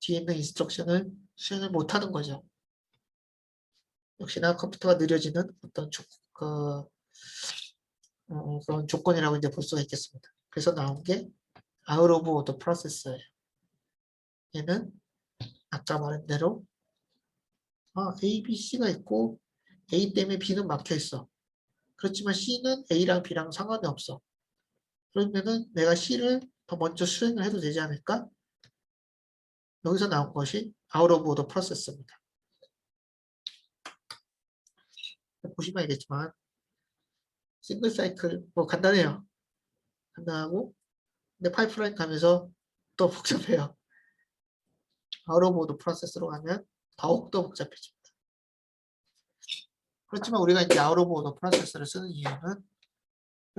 뒤에 있는 인스트럭션을 수행을 못하는 거죠. 역시나 컴퓨터가 느려지는 어떤 그런 조건이라고 이제 볼 수가 있겠습니다. 그래서 나온 게 out of order processor예요. 얘는 아까 말한 대로 A, B, C가 있고 A 때문에 B는 막혀 있어. 그렇지만 C는 A랑 B랑 상관이 없어. 그러면은 내가 C를 더 먼저 수행을 해도 되지 않을까? 여기서 나온 것이 out of order processor입니다. 보시면 알겠지만 싱글 사이클 뭐 간단해요. 간단하고 근데 파이프라인 가면서 또 복잡해요. out of order processor로 가면 더욱더 복잡해집니다. 그렇지만 우리가 이제 out of order processor를 쓰는 이유는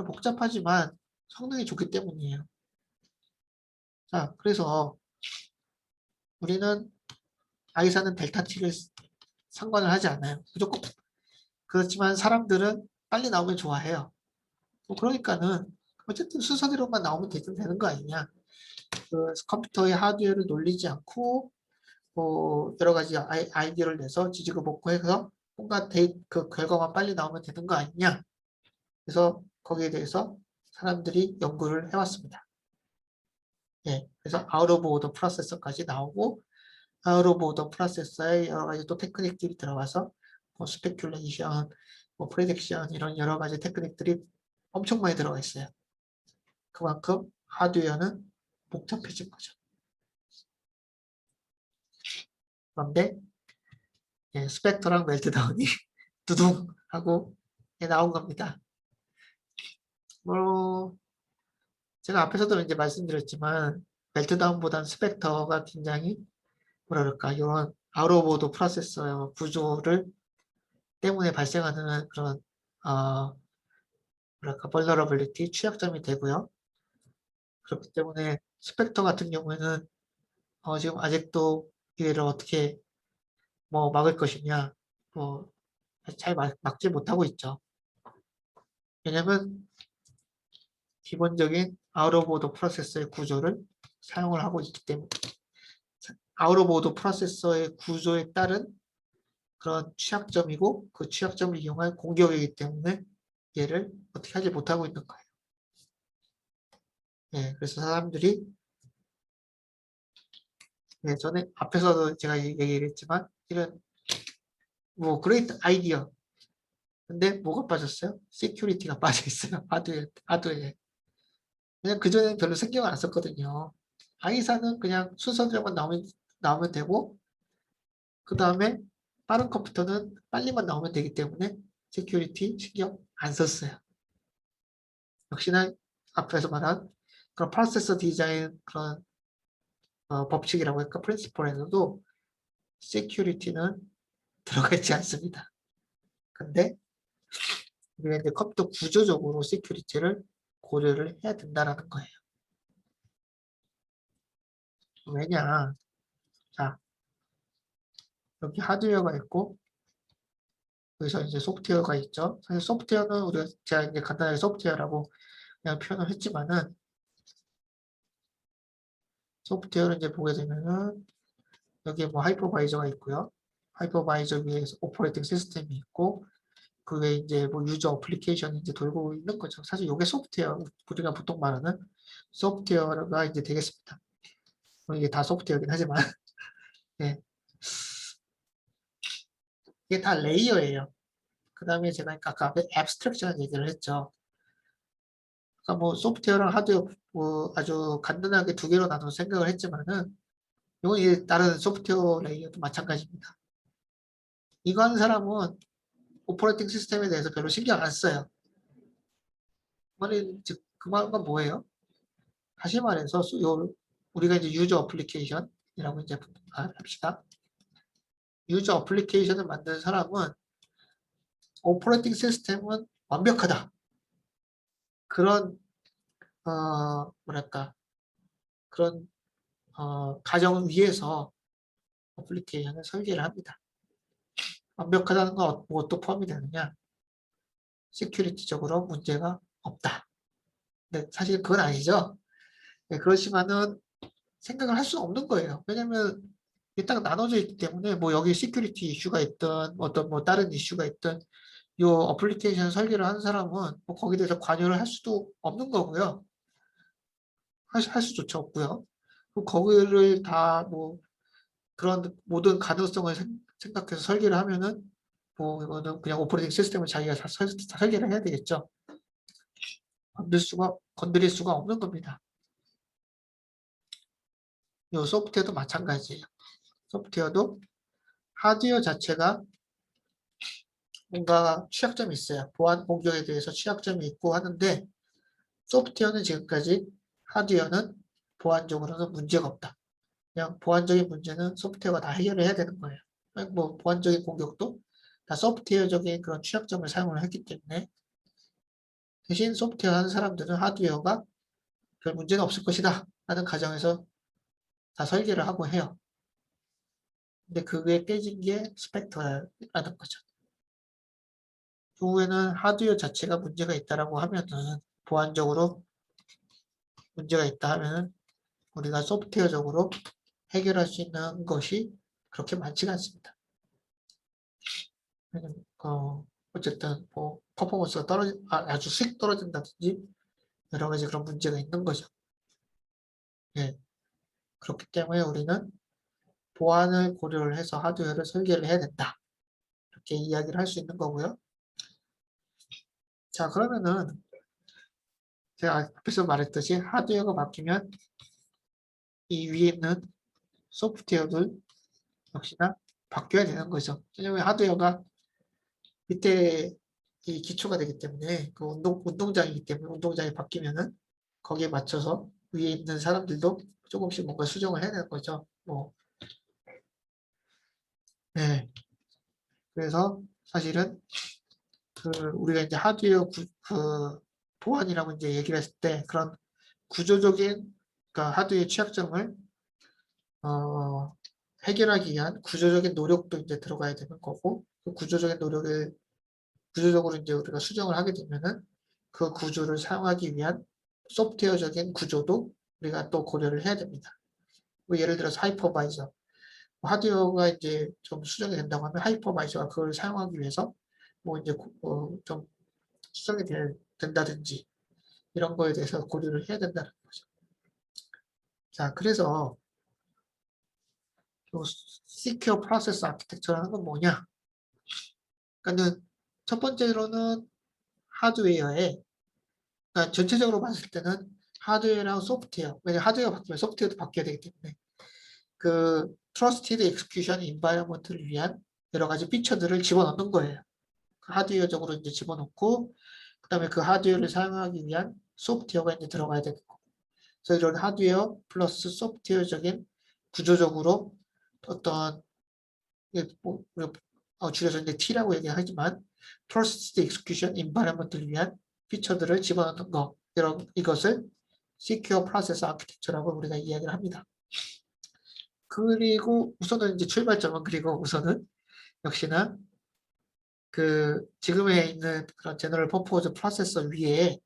복잡하지만 성능이 좋기 때문이에요. 자, 그래서 우리는 아이사는 델타 T를 상관을 하지 않아요. 무조건. 그렇지만 사람들은 빨리 나오면 좋아해요. 뭐 그러니까는 어쨌든 순서대로만 나오면 되는 거 아니냐. 그 컴퓨터의 하드웨어를 놀리지 않고 뭐 여러 가지 아이디어를 내서 지지고 볶고 해서 뭔가 그 결과만 빨리 나오면 되는 거 아니냐. 그래서 거기에 대해서 사람들이 연구를 해왔습니다. 예, 그래서 out of order 프로세서까지 나오고 out of order 프로세서에 여러 가지 또 테크닉들이 들어가서 뭐 스페큘레이션, 뭐 프레딕션 이런 여러 가지 테크닉들이 엄청 많이 들어가 있어요. 그만큼 하드웨어는 복잡해진 거죠. 그런데 예, 스펙터랑 멜트다운이 두둥 하고 예, 나온 겁니다. 뭐 제가 앞에서도 이제 말씀드렸지만 멜트다운보다는 스펙터가 굉장히 뭐랄까 이런 아웃오버드 프로세서 구조를 때문에 발생하는 그런 뭐랄까 vulnerability 취약점이 되고요. 그렇기 때문에 스펙터 같은 경우에는 지금 아직도 이를 어떻게 뭐 막을 것이냐 뭐 잘 막지 못하고 있죠. 왜냐면 기본적인 아웃오버드 프로세서의 구조를 사용을 하고 있기 때문에 아웃오버드 프로세서의 구조에 따른 그런 취약점이고 그 취약점을 이용한 공격이기 때문에 얘를 어떻게 하지 못하고 있는 거예요. 예, 그래서 사람들이 예, 전에 앞에서도 제가 얘기했지만 이런 뭐 그레이트 아이디어 근데 뭐가 빠졌어요? 시큐리티가 빠져 있어요. 하드웨어에. 그냥 그전에는 별로 신경을 안 썼거든요. 아이사는 그냥 순서대로만 나오면 되고 그 다음에 빠른 컴퓨터는 빨리만 나오면 되기 때문에 시큐리티 신경 안 썼어요. 역시나 앞에서 말한 그런 프로세서 디자인 그런 법칙이라고 할까 프린시플에서도 시큐리티는 들어가 있지 않습니다. 근데 우리가 이제 컴퓨터 구조적으로 시큐리티를 고려를 해야 된다는 거예요. 왜냐? 자, 여기 하드웨어가 있고 여기서 이제 소프트웨어가 있죠. 사실 소프트웨어는 제가 이제 간단하게 소프트웨어라고 그냥 표현을 했지만은 소프트웨어를 이제 보게 되면은 여기에 뭐 하이퍼바이저가 있고요. 하이퍼바이저 위에서 오퍼레이팅 시스템이 있고 그 외에 이제 뭐 유저 어플리케이션이 이제 돌고 있는 거죠. 사실 이게 소프트웨어 우리가 보통 말하는 소프트웨어가 이제 되겠습니다. 이게 다 소프트웨어긴 하지만 네. 이게 다 레이어예요. 그 다음에 제가 아까 앱스트랙션 얘기를 했죠. 그러니까 뭐 소프트웨어랑 하드웨어 뭐 아주 간단하게 두 개로 나눠서 생각을 했지만은 이건 다른 소프트웨어 레이어도 마찬가지입니다. 이거 하는 사람은 오퍼레이팅 시스템에 대해서 별로 신경 안 써요. 그 말은 뭐예요? 다시 말해서 우리가 이제 유저 어플리케이션이라고 이제 합시다. 유저 어플리케이션을 만드는 사람은 오퍼레이팅 시스템은 완벽하다. 그런 뭐랄까 그런 가정을 위해서 어플리케이션을 설계를 합니다. 완벽하다는 건 무엇도 포함이 되느냐? 시큐리티적으로 문제가 없다. 근데 사실 그건 아니죠. 네, 그렇지만은 생각을 할 수는 없는 거예요. 왜냐면 이게 딱 나눠져 있기 때문에 뭐 여기 시큐리티 이슈가 있든 어떤 뭐 다른 이슈가 있든 이 어플리케이션 설계를 하는 사람은 뭐 거기에 대해서 관여를 할 수도 없는 거고요. 할 수조차 없고요. 거기를 다 뭐 그런 모든 가능성을 생각해서 설계를 하면은 뭐 이거는 그냥 오퍼레이팅 시스템을 자기가 다 설계를 해야 되겠죠. 건드릴 수가 없는 겁니다. 이 소프트웨어도 마찬가지예요. 소프트웨어도 하드웨어 자체가 뭔가 취약점이 있어요. 보안 공격에 대해서 취약점이 있고 하는데 소프트웨어는 지금까지 하드웨어는 보안적으로는 문제가 없다. 그냥 보안적인 문제는 소프트웨어가 다 해결을 해야 되는 거예요. 뭐 보안적인 공격도 다 소프트웨어적인 그런 취약점을 사용을 했기 때문에 대신 소프트웨어 하는 사람들은 하드웨어가 별 문제는 없을 것이다 라는 가정에서 다 설계를 하고 해요. 근데 그게 깨진 게 스펙터라는 거죠. 후에는 하드웨어 자체가 문제가 있다라고 하면은 보안적으로 문제가 있다 하면은 우리가 소프트웨어적으로 해결할 수 있는 것이 그렇게 많지가 않습니다. 어쨌든 뭐 퍼포먼스가 아주 휙 떨어진다든지 여러 가지 그런 문제가 있는 거죠. 예. 그렇기 때문에 우리는 보안을 고려를 해서 하드웨어를 설계를 해야 된다. 이렇게 이야기를 할 수 있는 거고요. 자, 그러면은 제가 앞에서 말했듯이 하드웨어가 바뀌면 이 위에 있는 소프트웨어들 역시나 바뀌어야 되는 거죠. 왜냐하면 하드웨어가 밑에 이 기초가 되기 때문에 그 운동장이기 때문에 운동장이 바뀌면은 거기에 맞춰서 위에 있는 사람들도 조금씩 뭔가 수정을 해야 되는 거죠. 뭐, 네. 그래서 사실은 그 우리가 이제 하드웨어 보안이라고 이제 얘기를 했을 때 그런 구조적인 그러니까 하드웨어 취약점을 해결하기 위한 구조적인 노력도 이제 들어가야 되는 거고 그 구조적인 노력을 구조적으로 이제 우리가 수정을 하게 되면은 그 구조를 사용하기 위한 소프트웨어적인 구조도 우리가 또 고려를 해야 됩니다. 뭐 예를 들어서 하이퍼바이저 하드웨어가 이제 좀 수정이 된다고 하면 하이퍼바이저가 그걸 사용하기 위해서 뭐 이제 좀 수정이 된다든지 이런 거에 대해서 고려를 해야 된다는 거죠. 자, 그래서 Secure Process Architecture라는 건 뭐냐? 그러니까는 첫 번째로는 하드웨어에 그러니까 전체적으로 봤을 때는 하드웨어랑 소프트웨어 왜냐하면 하드웨어가 바뀌면 소프트웨어도 바뀌어야 되기 때문에 그 Trusted Execution Environment를 위한 여러 가지 피처들을 집어넣는 거예요. 하드웨어적으로 이제 집어넣고 그다음에 그 하드웨어를 사용하기 위한 소프트웨어가 이제 들어가야 되고 그래서 이런 하드웨어 플러스 소프트웨어적인 구조적으로 어떤 뭐, 줄여서 이제 T라고 얘기하지만 Trusted Execution Environment를 위한 피처들을 집어넣는 거 이것을 Secure Process Architecture라고 우리가 이야기를 합니다. 그리고 우선은 이제 출발점은 그리고 우선은 역시나 그 지금에 있는 그런 제너럴 퍼포즈 프로세서 위에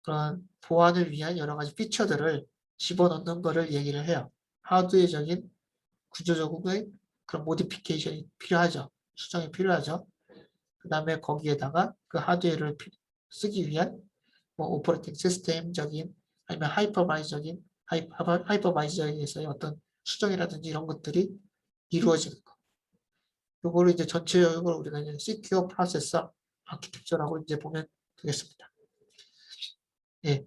그런 보안을 위한 여러 가지 피처들을 집어넣는 거를 얘기를 해요. 하드웨어적인 구조적인 그런 모디피케이션이 필요하죠. 수정이 필요하죠. 그 다음에 거기에다가 그 하드웨어를 쓰기 위한 뭐 오퍼레이팅 시스템적인 아니면 하이퍼바이저에서의 어떤 수정이라든지 이런 것들이 이루어지는 거. 요거를 이제 전체적으로 우리가 이제 Secure Processor Architecture라고 이제 보면 되겠습니다. 예.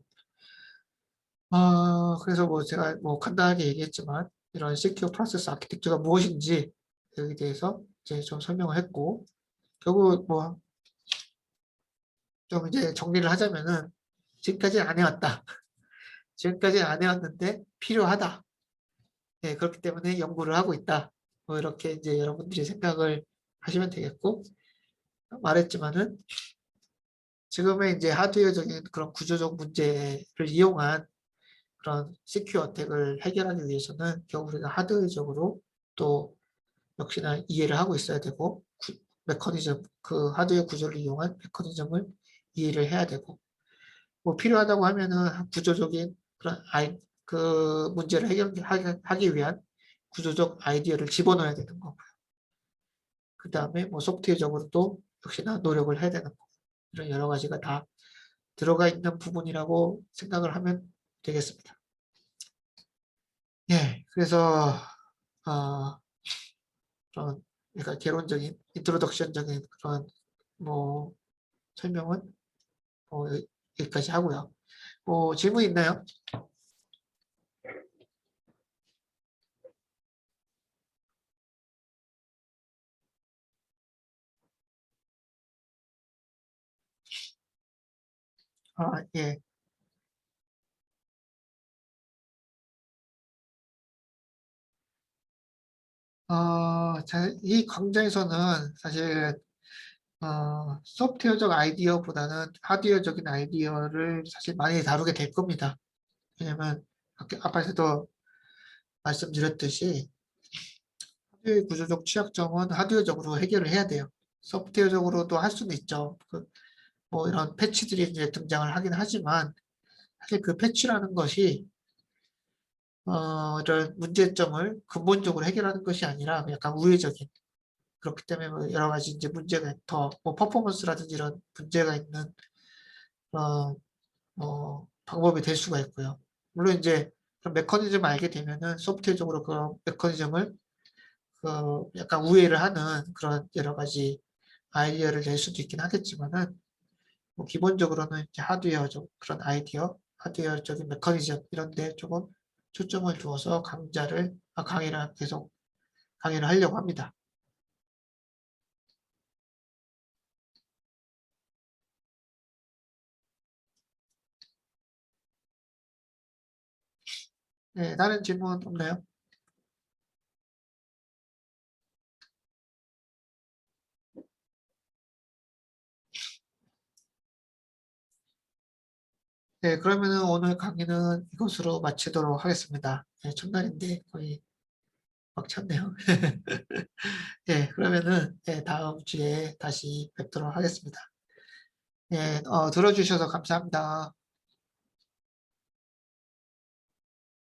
그래서 뭐 제가 뭐 간단하게 얘기했지만 이런 Secure Process Architecture가 무엇인지 여기 대해서 이제 좀 설명을 했고 결국 뭐 좀 이제 정리를 하자면은 지금까지 안 해왔다. 지금까지 안 해왔는데 필요하다. 예, 그렇기 때문에 연구를 하고 있다. 뭐 이렇게 이제 여러분들이 생각을 하시면 되겠고 말했지만은 지금의 이제 하드웨어적인 그런 구조적 문제를 이용한 그런 시큐어 어택을 해결하기 위해서는 결국 우리가 하드웨어적으로 또 역시나 이해를 하고 있어야 되고 메커니즘, 그 하드웨어 구조를 이용한 메커니즘을 이해를 해야 되고 뭐 필요하다고 하면은 구조적인 그런 그 문제를 해결하기 위한 구조적 아이디어를 집어넣어야 되는 거고요. 그 다음에 뭐 소프트웨어적으로도 역시나 노력을 해야 되는 거고 이런 여러 가지가 다 들어가 있는 부분이라고 생각을 하면 되겠습니다. 예, 그래서 그런 그러니까 개론적인 인트로덕션적인 그런 뭐 설명은 여기까지 하고요. 뭐 질문 있나요? 예. 이 강좌에서는 사실 소프트웨어적 아이디어보다는 하드웨어적인 아이디어를 사실 많이 다루게 될 겁니다. 왜냐면 아까도 말씀드렸듯이 하드웨어 구조적 취약점은 하드웨어적으로 해결을 해야 돼요. 소프트웨어적으로도 할 수는 있죠. 뭐 이런 패치들이 이제 등장을 하긴 하지만 사실 그 패치라는 것이 이런 문제점을 근본적으로 해결하는 것이 아니라 약간 우회적인 그렇기 때문에 뭐 여러 가지 이제 문제가 뭐 퍼포먼스라든지 이런 문제가 있는 방법이 될 수가 있고요. 물론 이제 그런 메커니즘을 알게 되면은 소프트웨어적으로 그런 메커니즘을 약간 우회를 하는 그런 여러 가지 아이디어를 낼 수도 있긴 하겠지만은 뭐 기본적으로는 이제 하드웨어적 그런 아이디어, 하드웨어적인 메커니즘 이런 데 조금 초점을 두어서 강의를 계속 강의를 하려고 합니다. 네, 다른 질문 없나요? 네, 그러면은 오늘 강의는 이것으로 마치도록 하겠습니다. 네, 첫날인데 거의 꽉 찼네요. 네, 그러면은 네, 다음 주에 다시 뵙도록 하겠습니다. 네, 들어주셔서 감사합니다.